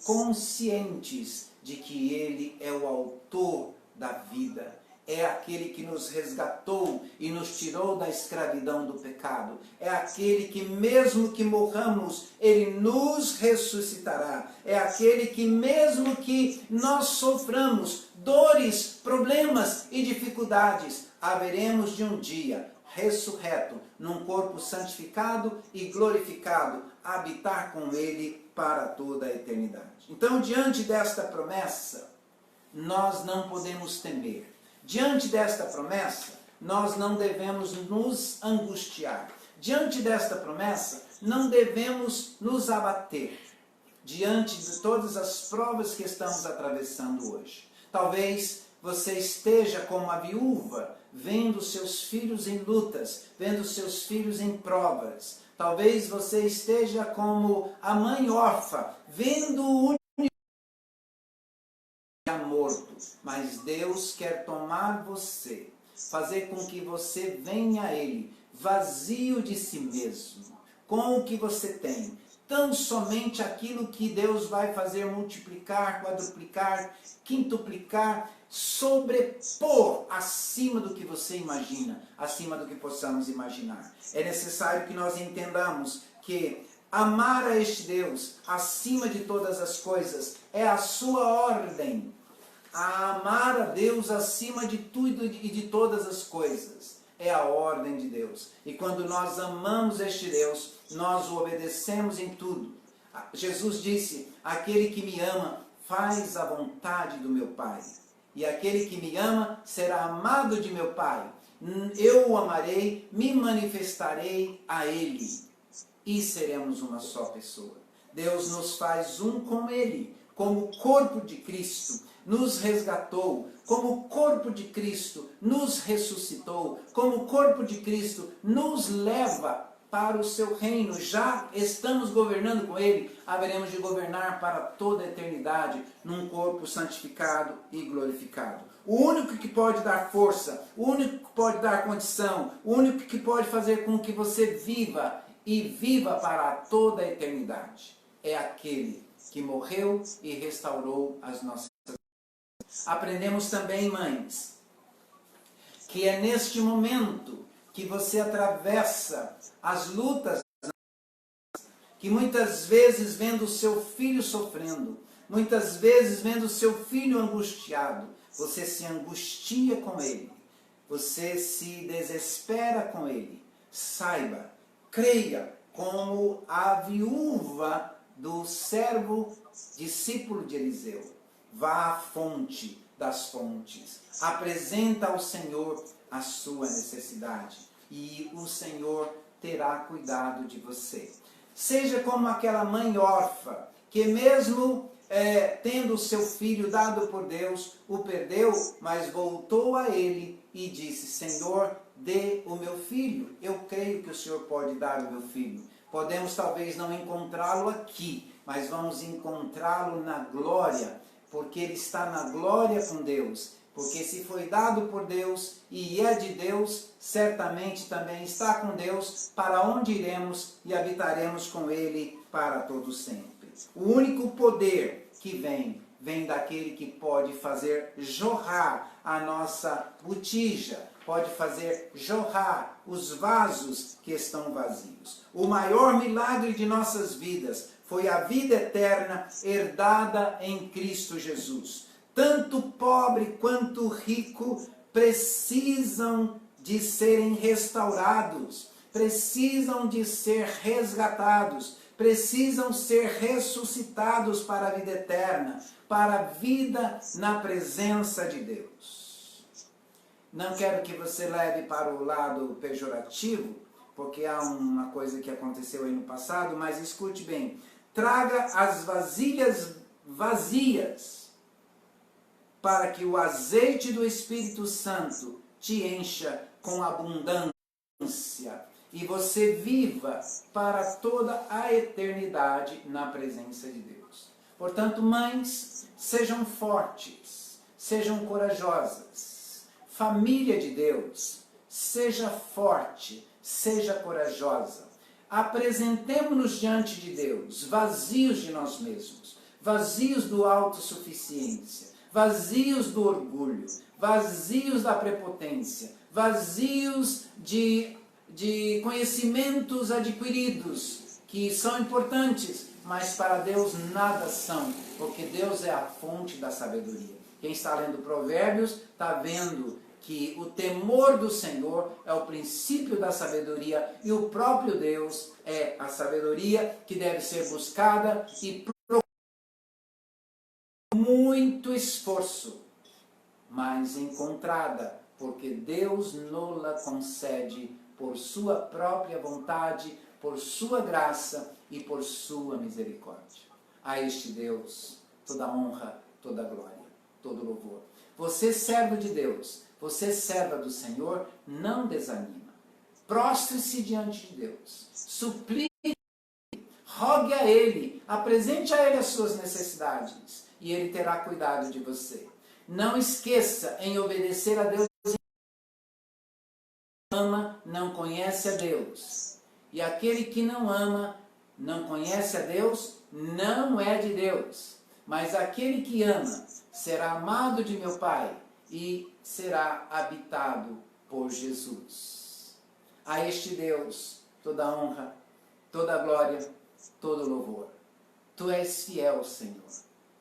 conscientes de que Ele é o autor da vida. é aquele que nos resgatou e nos tirou da escravidão do pecado. É aquele que mesmo que morramos, Ele nos ressuscitará. É aquele que mesmo que nós soframos dores, problemas e dificuldades, haveremos de um dia, ressurreto, num corpo santificado e glorificado, habitar com Ele para toda a eternidade. Então, diante desta promessa, nós não podemos temer. Diante desta promessa, nós não devemos nos angustiar. Diante desta promessa, não devemos nos abater. Diante de todas as provas que estamos atravessando hoje. Talvez você esteja como a viúva, vendo seus filhos em lutas, vendo seus filhos em provas. Talvez você esteja como a mãe órfã, vendo o morto, mas Deus quer tomar você, fazer com que você venha a Ele, vazio de si mesmo, com o que você tem, tão somente aquilo que Deus vai fazer multiplicar, quadruplicar, quintuplicar, sobrepor acima do que você imagina, acima do que possamos imaginar. É necessário que nós entendamos que amar a este Deus, acima de todas as coisas, é a sua ordem. A amar a Deus acima de tudo e de todas as coisas. É a ordem de Deus. E quando nós amamos este Deus, nós o obedecemos em tudo. Jesus disse, aquele que me ama faz a vontade do meu Pai. E aquele que me ama será amado de meu Pai. Eu o amarei, me manifestarei a Ele. E seremos uma só pessoa. Deus nos faz um com Ele, como corpo de Cristo. Nos resgatou, como corpo de Cristo, nos ressuscitou, como corpo de Cristo, nos leva para o seu reino. Já estamos governando com Ele, haveremos de governar para toda a eternidade, num corpo santificado e glorificado. O único que pode dar força, o único que pode dar condição, o único que pode fazer com que você viva e viva para toda a eternidade, é aquele que morreu e restaurou as nossas vidas. Aprendemos também, mães, que é neste momento que você atravessa as lutas, que muitas vezes vendo o seu filho sofrendo, muitas vezes vendo o seu filho angustiado, você se angustia com ele, você se desespera com ele. Saiba, creia, como a viúva do servo discípulo de Eliseu. Vá à fonte das fontes. Apresenta ao Senhor a sua necessidade. E o Senhor terá cuidado de você. Seja como aquela mãe órfã, que mesmo tendo o seu filho dado por Deus, o perdeu, mas voltou a Ele e disse, Senhor, dê o meu filho. Eu creio que o Senhor pode dar o meu filho. Podemos talvez não encontrá-lo aqui, mas vamos encontrá-lo na glória, porque ele está na glória com Deus. Porque se foi dado por Deus e é de Deus, certamente também está com Deus, para onde iremos e habitaremos com Ele para todo sempre. O único poder que vem daquele que pode fazer jorrar a nossa botija, pode fazer jorrar os vasos que estão vazios. O maior milagre de nossas vidas foi a vida eterna herdada em Cristo Jesus. Tanto pobre quanto rico precisam de serem restaurados, precisam de ser resgatados, precisam ser ressuscitados para a vida eterna, para a vida na presença de Deus. Não quero que você leve para o lado pejorativo, porque há uma coisa que aconteceu aí no passado, mas escute bem. Traga as vasilhas vazias, para que o azeite do Espírito Santo te encha com abundância e você viva para toda a eternidade na presença de Deus. Portanto, mães, sejam fortes, sejam corajosas. Família de Deus, seja forte, seja corajosa. Apresentemo-nos diante de Deus, vazios de nós mesmos, vazios do autossuficiência, vazios do orgulho, vazios da prepotência, vazios de conhecimentos adquiridos, que são importantes, mas para Deus nada são, porque Deus é a fonte da sabedoria. Quem está lendo Provérbios está vendo que o temor do Senhor é o princípio da sabedoria e o próprio Deus é a sabedoria que deve ser buscada e muito esforço, mas encontrada, porque Deus nola concede por sua própria vontade, por sua graça e por sua misericórdia. A este Deus toda honra, toda glória, todo louvor. Você, servo de Deus, você, serva do Senhor, não desanima. Prostre-se diante de Deus, suplique, rogue a Ele, apresente a Ele as suas necessidades e Ele terá cuidado de você. Não esqueça em obedecer a Deus. Ama, não conhece a Deus. E aquele que não ama, não conhece a Deus, não é de Deus. Mas aquele que ama será amado de meu Pai e será habitado por Jesus. A este Deus toda honra, toda glória, todo louvor. Tu és fiel, Senhor,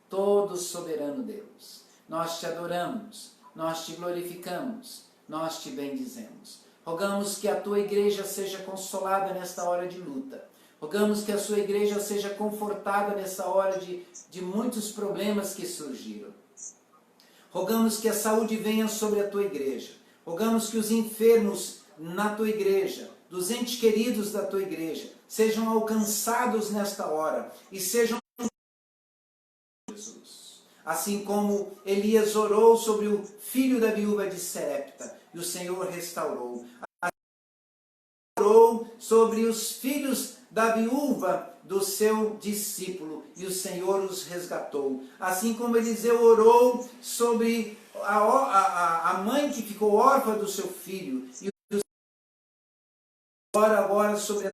todo soberano Deus. Nós te adoramos, nós te glorificamos, nós te bendizemos. Rogamos que a tua igreja seja consolada nesta hora de luta. Rogamos que a sua igreja seja confortada nessa hora de muitos problemas que surgiram. Rogamos que a saúde venha sobre a tua igreja. Rogamos que os enfermos na tua igreja, dos entes queridos da tua igreja, sejam alcançados nesta hora e sejam Jesus. Assim como Elias orou sobre o filho da viúva de Serepta, e o Senhor restaurou. Orou sobre os filhos da viúva do seu discípulo, e o Senhor os resgatou. Assim como Eliseu orou sobre a mãe que ficou órfã do seu filho, e o Senhor ora agora sobre a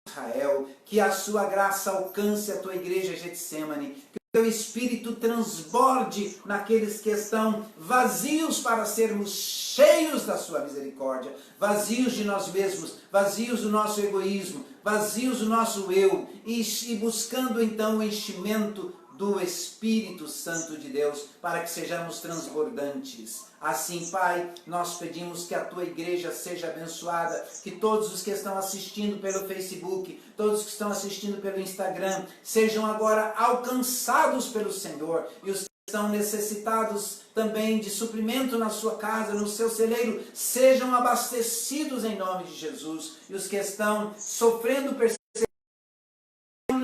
Israel, que a sua graça alcance a tua igreja Getsemane, que o teu Espírito transborde naqueles que estão vazios para sermos cheios da sua misericórdia, vazios de nós mesmos, vazios do nosso egoísmo, vazios do nosso eu, e buscando então o enchimento do Espírito Santo de Deus, para que sejamos transbordantes. Assim, Pai, nós pedimos que a tua igreja seja abençoada, que todos os que estão assistindo pelo Facebook, todos que estão assistindo pelo Instagram, sejam agora alcançados pelo Senhor, e os que estão necessitados também de suprimento na sua casa, no seu celeiro, sejam abastecidos em nome de Jesus, e os que estão sofrendo perseguição,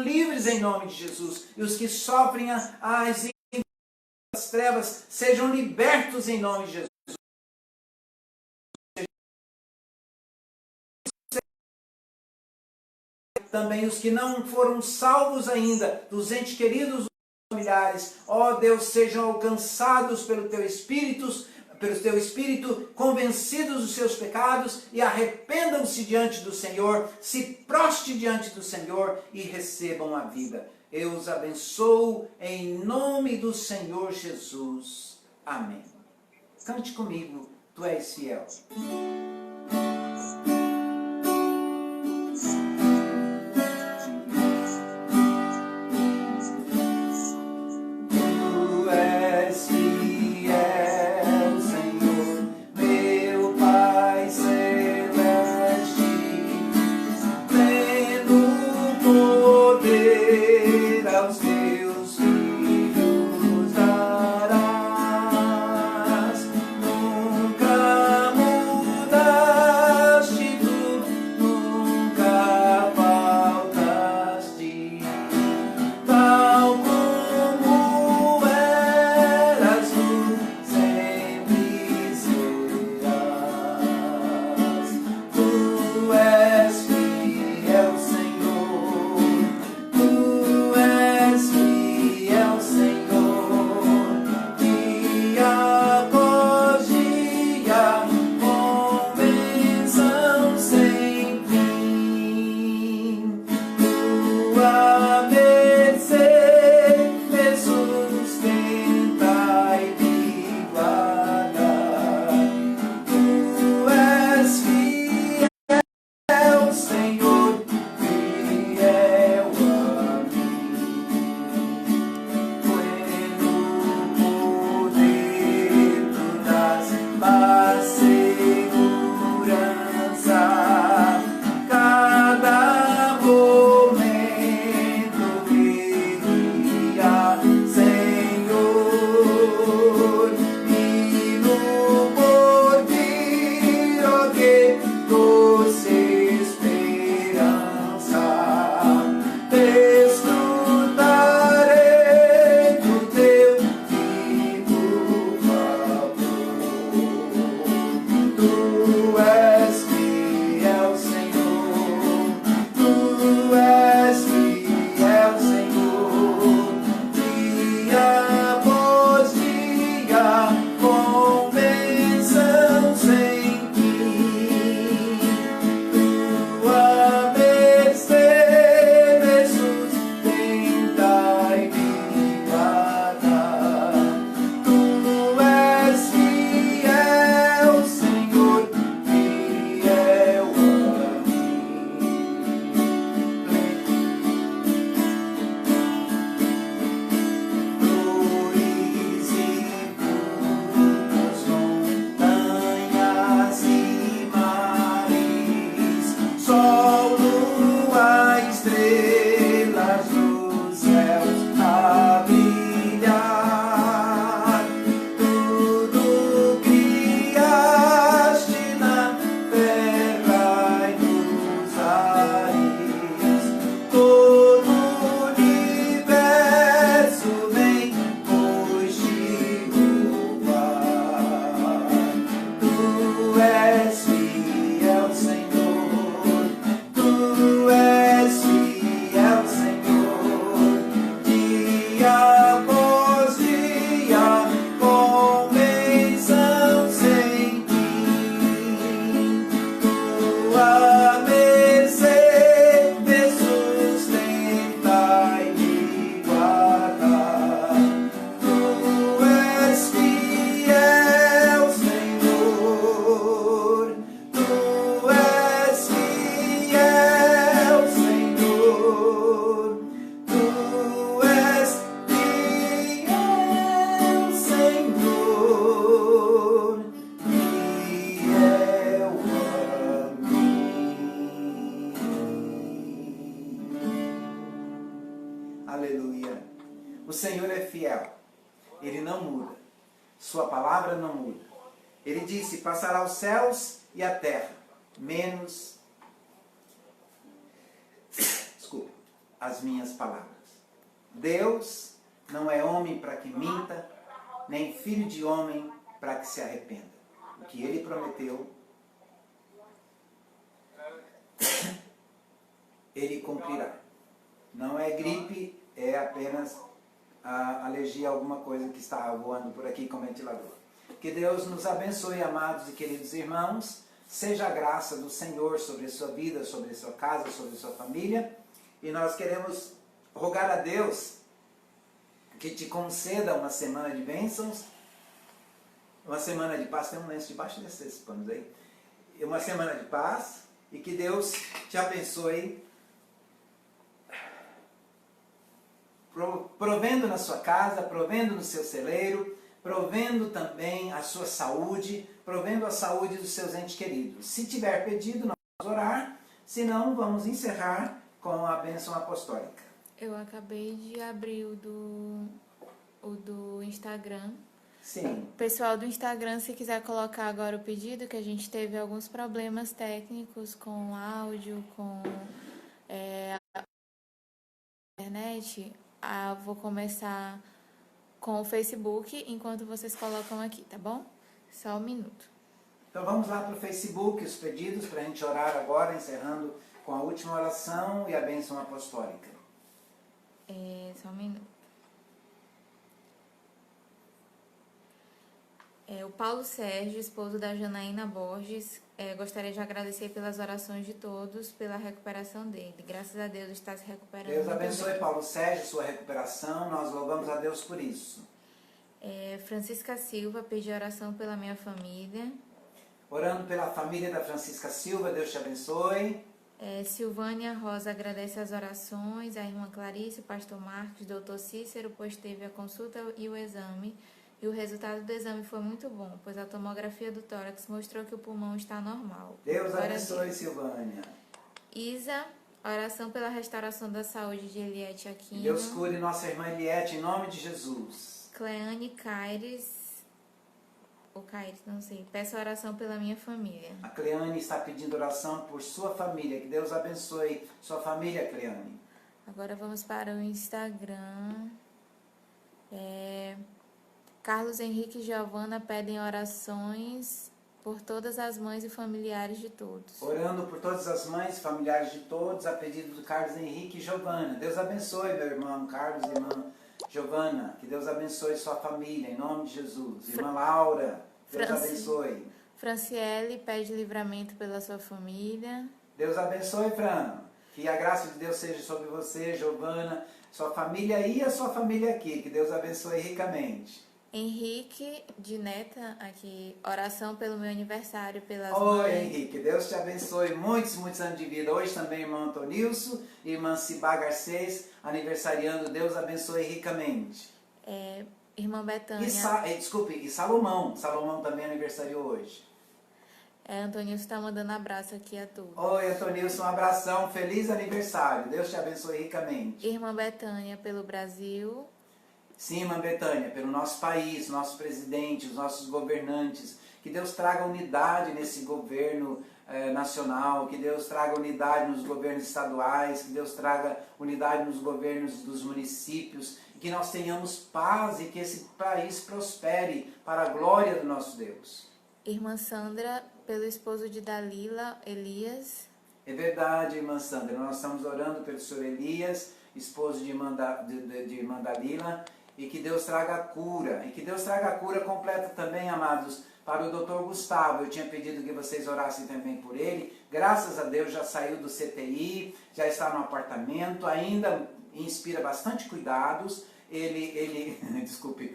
livres em nome de Jesus, e os que sofrem as trevas sejam libertos em nome de Jesus. Também os que não foram salvos ainda, dos entes queridos, dos familiares, ó Deus, sejam alcançados pelo teu Espírito, convencidos dos seus pecados e arrependam-se diante do Senhor, se prostre diante do Senhor e recebam a vida. Eu os abençoo em nome do Senhor Jesus. Amém. Cante comigo, tu és fiel.
Nunca muda.
Sua palavra não muda. Ele disse, passará os céus e a terra, menos, desculpa, as minhas palavras. Deus não é homem para que minta, nem filho de homem para que se arrependa. O que ele prometeu, ele cumprirá. Não é gripe, é apenas a alergia a alguma coisa que está voando por aqui com o ventilador. Que Deus nos abençoe, amados e queridos irmãos. Seja a graça do Senhor sobre a sua vida, sobre a sua casa, sobre a sua família. E nós queremos rogar a Deus que te conceda uma semana de bênçãos, uma semana de paz. Tem um lenço debaixo desses panos aí. Uma semana de paz e que Deus te abençoe, provendo na sua casa, provendo no seu celeiro, provendo também a sua saúde, provendo a saúde dos seus entes queridos. Se tiver pedido, nós vamos orar, senão vamos encerrar com a bênção apostólica.
Eu acabei de abrir o do Instagram.
Sim.
Pessoal do Instagram, se quiser colocar agora o pedido, que a gente teve alguns problemas técnicos com áudio, com a internet, vou começar com o Facebook, enquanto vocês colocam aqui, tá bom? Só um minuto.
Então vamos lá para o Facebook, os pedidos, para a gente orar agora, encerrando com a última oração e a bênção apostólica.
Só um minuto. O Paulo Sérgio, esposo da Janaína Borges, gostaria de agradecer pelas orações de todos, pela recuperação dele. Graças a Deus está se recuperando.
Deus abençoe Paulo Sérgio, sua recuperação, nós louvamos a Deus por isso.
Francisca Silva, pedi oração pela minha família.
Orando pela família da Francisca Silva, Deus te abençoe.
Silvânia Rosa agradece as orações, a irmã Clarice, o pastor Marcos, doutor Cícero, pois teve a consulta e o exame. E o resultado do exame foi muito bom, pois a tomografia do tórax mostrou que o pulmão está normal.
Deus abençoe, Silvânia.
Isa, oração pela restauração da saúde de Eliette Aquino.
Deus cure nossa irmã Eliette, em nome de Jesus.
Cleane Caires, ou Caires, não sei. Peço oração pela minha família.
A Cleane está pedindo oração por sua família. Que Deus abençoe sua família, Cleane.
Agora vamos para o Instagram. Carlos Henrique e Giovana pedem orações por todas as mães e familiares de todos.
Orando por todas as mães e familiares de todos, a pedido do Carlos Henrique e Giovana. Deus abençoe, meu irmão Carlos e irmã Giovana. Que Deus abençoe sua família, em nome de Jesus. Irmã Laura, Deus abençoe.
Franciele pede livramento pela sua família.
Deus abençoe, Fran. Que a graça de Deus seja sobre você, Giovana, sua família e a sua família aqui. Que Deus abençoe ricamente.
Henrique de Neta, aqui, oração pelo meu aniversário, pelas
Oi,
mães.
Henrique, Deus te abençoe, muitos anos de vida. Hoje também irmão Antonilson e irmã Cibá Garcês, aniversariando, Deus abençoe ricamente.
Irmã Betânia.
E Salomão também aniversariou hoje.
Antonilson está mandando abraço aqui a todos.
Oi, Antonilson, um abração, feliz aniversário, Deus te abençoe ricamente.
Irmã Betânia, pelo Brasil.
Sim, irmã Betânia, pelo nosso país, nosso presidente, os nossos governantes, que Deus traga unidade nesse governo nacional, que Deus traga unidade nos governos estaduais, que Deus traga unidade nos governos dos municípios, que nós tenhamos paz e que esse país prospere para a glória do nosso Deus.
Irmã Sandra, pelo esposo de Dalila, Elias.
É verdade, irmã Sandra, nós estamos orando pelo senhor Elias, esposo de irmã Dalila, e que Deus traga a cura, e que Deus traga a cura completa também, amados, para o Dr. Gustavo. Eu tinha pedido que vocês orassem também por ele, graças a Deus já saiu do CTI, já está no apartamento, ainda inspira bastante cuidados, desculpe,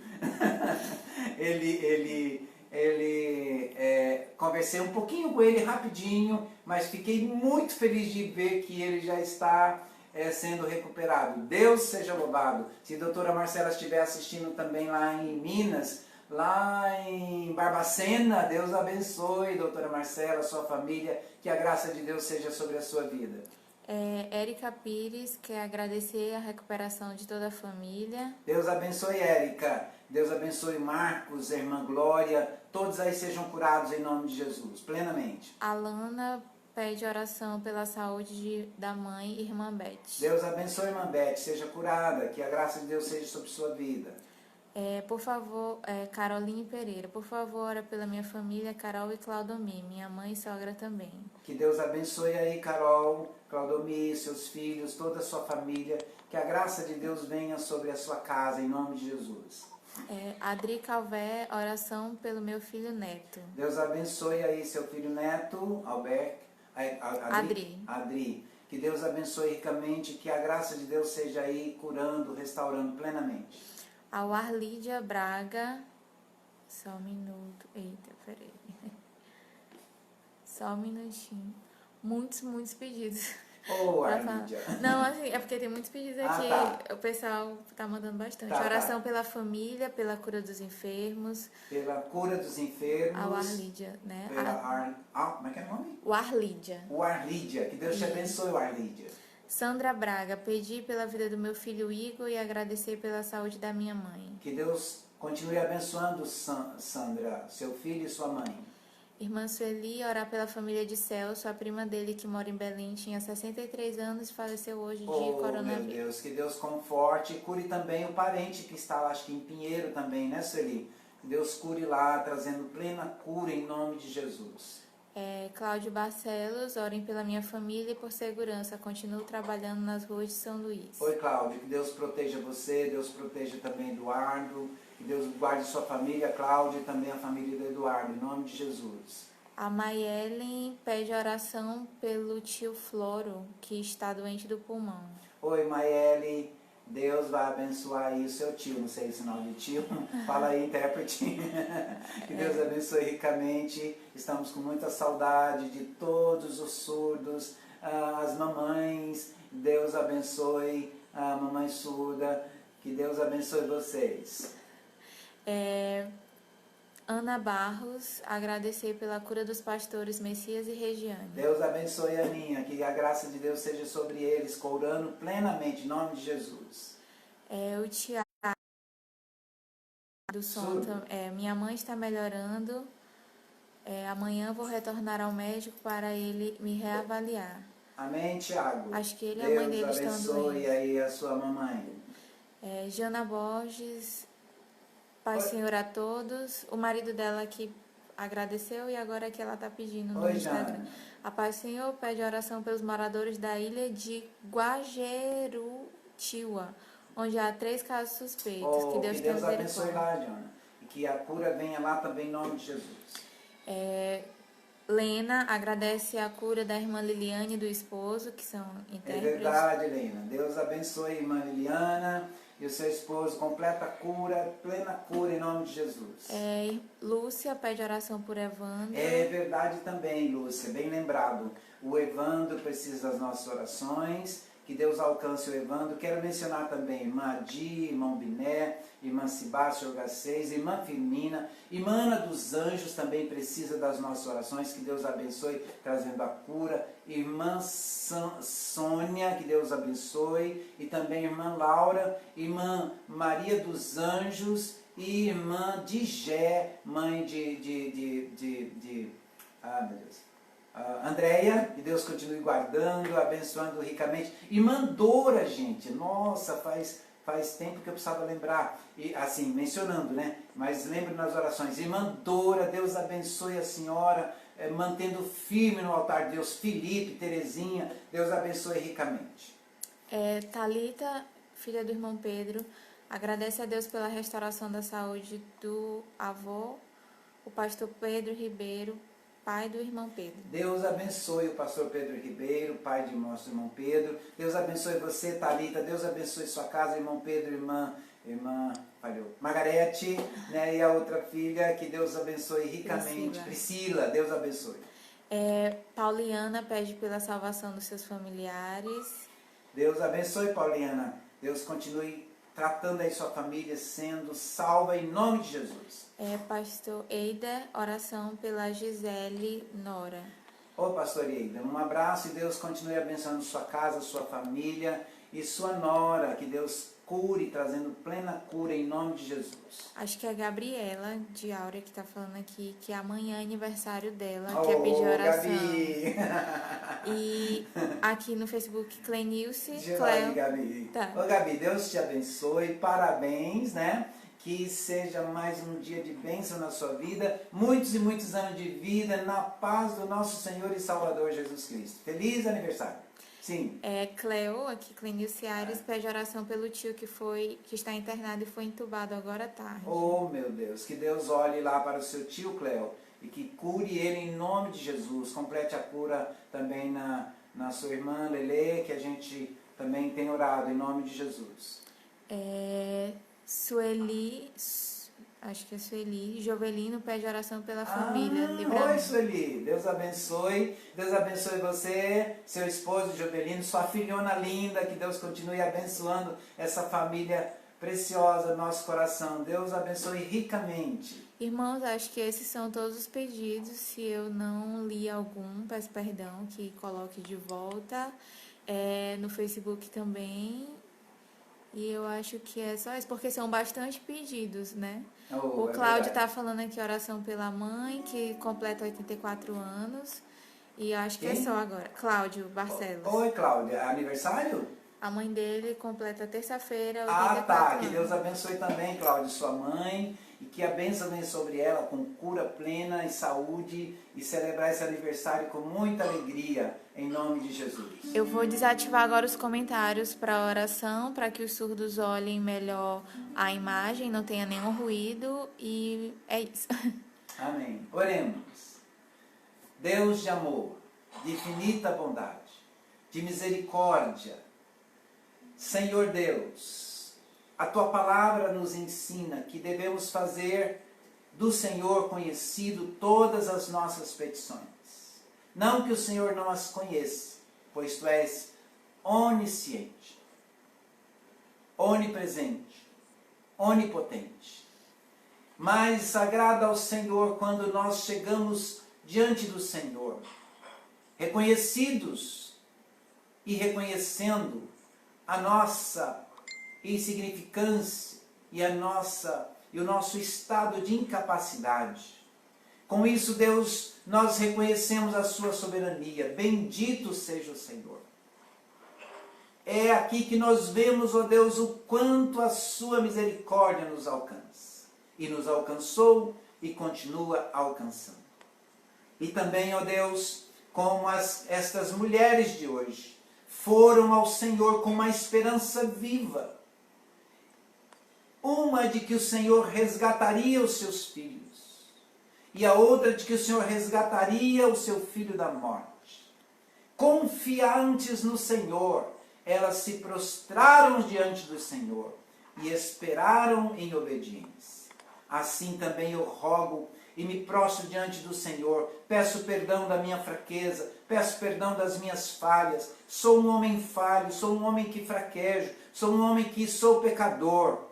conversei um pouquinho com ele rapidinho, mas fiquei muito feliz de ver que ele já está sendo recuperado. Deus seja louvado. Se a doutora Marcela estiver assistindo também lá em Minas, lá em Barbacena, Deus abençoe, doutora Marcela, sua família, que a graça de Deus seja sobre a sua vida.
Érica Pires quer agradecer a recuperação de toda a família.
Deus abençoe Érica. Deus abençoe Marcos, a irmã Glória. Todos aí sejam curados em nome de Jesus, plenamente.
Alana pede oração pela saúde da mãe e irmã Beth.
Deus abençoe irmã Beth, seja curada, que a graça de Deus seja sobre sua vida.
Por favor, Caroline Pereira, por favor, ora pela minha família, Carol e Claudomir, minha mãe e sogra também.
Que Deus abençoe aí, Carol, Claudomir, seus filhos, toda a sua família. Que a graça de Deus venha sobre a sua casa, em nome de Jesus.
Adri Calvé, oração pelo meu filho Neto.
Deus abençoe aí seu filho Neto, Adri. Que Deus abençoe ricamente, que a graça de Deus seja aí curando, restaurando plenamente.
A Arlídia Braga, só um minuto, eita, peraí. Só um minutinho. Muitos pedidos.
Arlídia.
Não, assim, é porque tem muitos pedidos aqui,
tá.
O pessoal tá mandando bastante. Oração pela família, pela cura dos enfermos.
Pela cura dos enfermos.
A Arlídia, né?
Como é que é o nome?
O Arlídia.
O Arlídia, que Deus te abençoe, o Arlídia.
Sandra Braga, pedi pela vida do meu filho Igor e agradecer pela saúde da minha mãe.
Que Deus continue abençoando Sandra, seu filho e sua mãe.
Irmã Sueli, orar pela família de Celso, a prima dele que mora em Belém, tinha 63 anos e faleceu hoje de coronavírus.
Meu Deus, que Deus conforte e cure também o parente que está, acho que em Pinheiro também, né, Sueli? Que Deus cure lá, trazendo plena cura em nome de Jesus.
Cláudio Barcelos, orem pela minha família e por segurança. Continuo trabalhando nas ruas de São Luís.
Oi, Cláudio, que Deus proteja você, Deus proteja também Eduardo, que Deus guarde sua família, Cláudio, e também a família do Eduardo, em nome de Jesus.
A Maielen pede oração pelo tio Floro, que está doente do pulmão.
Oi, Maiele, Deus vai abençoar aí o seu tio, não sei o sinal de tio, fala aí, intérprete. Que Deus abençoe ricamente, estamos com muita saudade de todos os surdos, as mamães, Deus abençoe a mamãe surda, que Deus abençoe vocês.
Ana Barros, agradecer pela cura dos pastores Messias e Regiane.
Deus abençoe a Aninha, que a graça de Deus seja sobre eles, curando plenamente, em nome de Jesus.
O Tiago do som, minha mãe está melhorando, amanhã vou retornar ao médico para ele me reavaliar.
Amém, Tiago.
Acho que ele e a mãe dele estão doentes.
Deus abençoe aí a sua mamãe.
Jana Borges, Pai Senhor a todos. O marido dela que agradeceu e agora é que ela está pedindo no Instagram.
Jana.
A Pai Senhor pede oração pelos moradores da ilha de Guajerutiwa, onde há 3 casos suspeitos. Que Deus
abençoe lá, Jana. E que a cura venha lá também em nome de Jesus.
Lena agradece a cura da irmã Liliane e do esposo, que são intérpretes.
É verdade, Lena. Deus abençoe a irmã Liliana e o seu esposo, completa cura, plena cura em nome de Jesus.
Lúcia pede oração por Evandro.
É verdade também, Lúcia, bem lembrado. O Evandro precisa das nossas orações, que Deus alcance o Evandro. Quero mencionar também irmã Adi, irmão Biné, irmã Cibácio Orgacês, irmã Firmina, irmã Ana dos Anjos também precisa das nossas orações, que Deus abençoe, trazendo a cura. Irmã Sônia, que Deus abençoe, e também irmã Laura, irmã Maria dos Anjos e irmã Digé, mãe meu Deus. Andréia, que Deus continue guardando, abençoando ricamente. Irmã Dora, gente, nossa, faz tempo que eu precisava lembrar, e assim, mencionando, né? Mas lembre nas orações. Irmã Dora, Deus abençoe a senhora, mantendo firme no altar de Deus. Felipe, Terezinha, Deus abençoe ricamente.
Thalita, filha do irmão Pedro, agradece a Deus pela restauração da saúde do avô, o pastor Pedro Ribeiro, pai do irmão Pedro. Deus
abençoe o pastor Pedro Ribeiro, pai de nosso irmão Pedro. Deus abençoe você, Thalita. Deus abençoe sua casa, irmão Pedro, irmã Margarete, né? E a outra filha, que Deus abençoe ricamente. Priscila, Deus abençoe.
Pauliana pede pela salvação dos seus familiares.
Deus abençoe, Pauliana. Deus continue tratando aí sua família, sendo salva em nome de Jesus.
Pastor Eider, oração pela Gisele Nora.
Ô, pastor Eida, um abraço e Deus continue abençoando sua casa, sua família e sua nora. Que Deus cure, trazendo plena cura em nome de Jesus.
Acho que é a Gabriela de Áurea que está falando aqui, que amanhã é aniversário dela, quer pedir
Ô,
oração.
Gabi!
E aqui no Facebook, Clenilce,
Giovanni, Gabi.
Tá.
Ô, Gabi, Deus te abençoe, parabéns, né? Que seja mais um dia de bênção na sua vida, muitos e muitos anos de vida, na paz do nosso Senhor e Salvador Jesus Cristo. Feliz aniversário! Sim.
Cleo, aqui, Clenilce Aires, pede oração pelo tio que está internado e foi entubado agora à tarde.
Oh, meu Deus, que Deus olhe lá para o seu tio Cleo e que cure ele em nome de Jesus. Complete a cura também na sua irmã Lele, que a gente também tem orado em nome de Jesus.
Sueli, acho que é Sueli, Jovelino pede oração pela família.
Oi, Sueli, Deus abençoe você, seu esposo Jovelino, sua filhona linda, que Deus continue abençoando essa família preciosa do nosso coração. Deus abençoe ricamente.
Irmãos, acho que esses são todos os pedidos. Se eu não li algum, peço perdão, que coloque de volta. No Facebook também. E eu acho que é só isso, porque são bastante pedidos, né? O Cláudio está falando aqui oração pela mãe, que completa 84 anos. E acho que é só agora. Cláudio Barcelos.
Oi, Cláudio. É aniversário?
A mãe dele completa terça-feira
84
anos.
Que Deus abençoe também, Cláudio, sua mãe. E que a bênção venha sobre ela com cura plena e saúde. E celebrar esse aniversário com muita alegria, em nome de Jesus.
Eu vou desativar agora os comentários para a oração, para que os surdos olhem melhor a imagem, não tenha nenhum ruído. E é isso.
Amém. Oremos. Deus de amor, de infinita bondade, de misericórdia, Senhor Deus, a Tua palavra nos ensina que devemos fazer do Senhor conhecido todas as nossas petições. Não que o Senhor não as conheça, pois Tu és onisciente, onipresente, onipotente. Mas agrada ao Senhor quando nós chegamos diante do Senhor, reconhecidos e reconhecendo a nossa insignificância e o nosso estado de incapacidade. Com isso, Deus, nós reconhecemos a sua soberania. Bendito seja o Senhor. É aqui que nós vemos, ó Deus, o quanto a sua misericórdia nos alcança. E nos alcançou e continua alcançando. E também, ó Deus, como estas mulheres de hoje foram ao Senhor com uma esperança viva. Uma de que o Senhor resgataria os seus filhos. E a outra de que o Senhor resgataria o seu filho da morte. Confiantes no Senhor, elas se prostraram diante do Senhor e esperaram em obediência. Assim também eu rogo e me prostro diante do Senhor, peço perdão da minha fraqueza, peço perdão das minhas falhas. Sou um homem falho, sou um homem que fraquejo, sou um homem que sou pecador.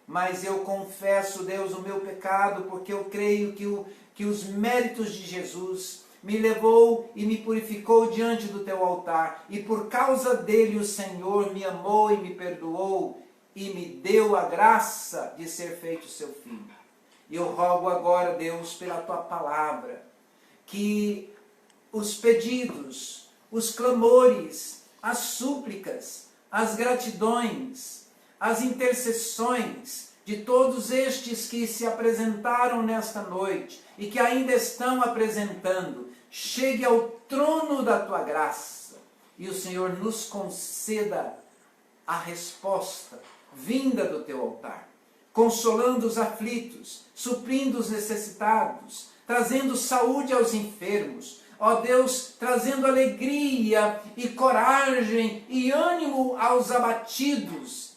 Mas eu confesso, Deus, o meu pecado, porque eu creio que os méritos de Jesus me levou e me purificou diante do teu altar. E por causa dele o Senhor me amou e me perdoou e me deu a graça de ser feito seu filho. E eu rogo agora, Deus, pela tua palavra, que os pedidos, os clamores, as súplicas, as gratidões, as intercessões de todos estes que se apresentaram nesta noite e que ainda estão apresentando, chegue ao trono da tua graça e o Senhor nos conceda a resposta vinda do teu altar, consolando os aflitos, suprindo os necessitados, trazendo saúde aos enfermos, ó Deus, trazendo alegria e coragem e ânimo aos abatidos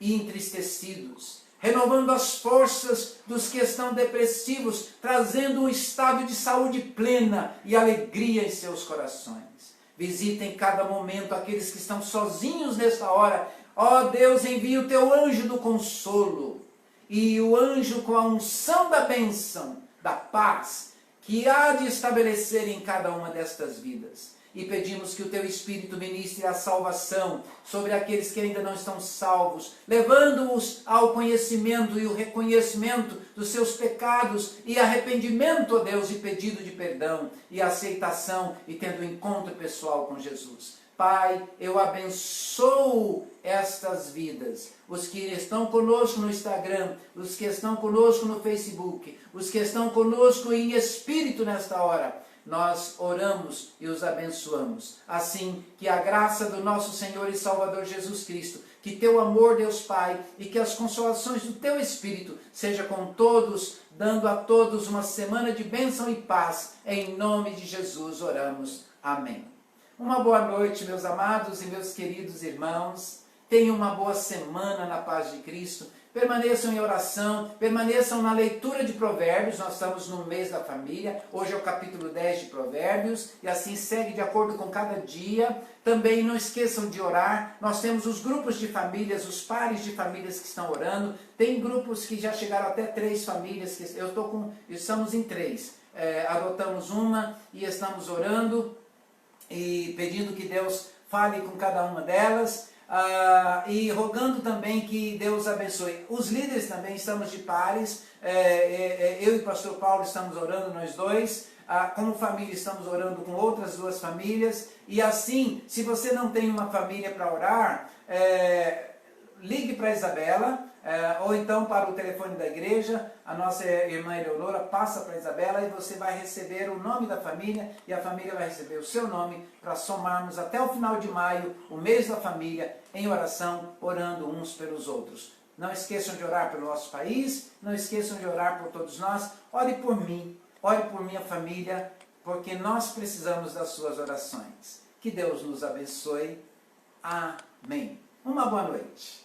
e entristecidos, renovando as forças dos que estão depressivos, trazendo um estado de saúde plena e alegria em seus corações. Visita em cada momento aqueles que estão sozinhos nesta hora. Ó Deus, envia o teu anjo do consolo e o anjo com a unção da bênção, da paz, que há de estabelecer em cada uma destas vidas. E pedimos que o Teu Espírito ministre a salvação sobre aqueles que ainda não estão salvos, levando-os ao conhecimento e o reconhecimento dos seus pecados e arrependimento, ó Deus, e pedido de perdão e aceitação e tendo um encontro pessoal com Jesus. Pai, eu abençoo estas vidas, os que estão conosco no Instagram, os que estão conosco no Facebook, os que estão conosco em espírito nesta hora. Nós oramos e os abençoamos. Assim, que a graça do nosso Senhor e Salvador Jesus Cristo, que Teu amor, Deus Pai, e que as consolações do Teu Espírito seja com todos, dando a todos uma semana de bênção e paz. Em nome de Jesus oramos. Amém. Uma boa noite, meus amados e meus queridos irmãos. Tenham uma boa semana na paz de Cristo. Permaneçam em oração, permaneçam na leitura de Provérbios. Nós estamos no mês da família. Hoje é o capítulo 10 de Provérbios. E assim segue de acordo com cada dia. Também não esqueçam de orar. Nós temos os grupos de famílias, os pares de famílias que estão orando. Tem grupos que já chegaram até 3 famílias. Estamos em 3. Adotamos uma e estamos orando e pedindo que Deus fale com cada uma delas. E rogando também que Deus abençoe. Os líderes também estamos de pares, eu e o pastor Paulo estamos orando, nós dois, como família estamos orando com outras 2 famílias, e assim, se você não tem uma família para orar, ligue para a Isabela, ou então para o telefone da igreja. A nossa irmã Eleonora passa para a Isabela e você vai receber o nome da família e a família vai receber o seu nome para somarmos até o final de maio, o mês da família, em oração, orando uns pelos outros. Não esqueçam de orar pelo nosso país, não esqueçam de orar por todos nós. Ore por mim, ore por minha família, porque nós precisamos das suas orações. Que Deus nos abençoe. Amém. Uma boa noite.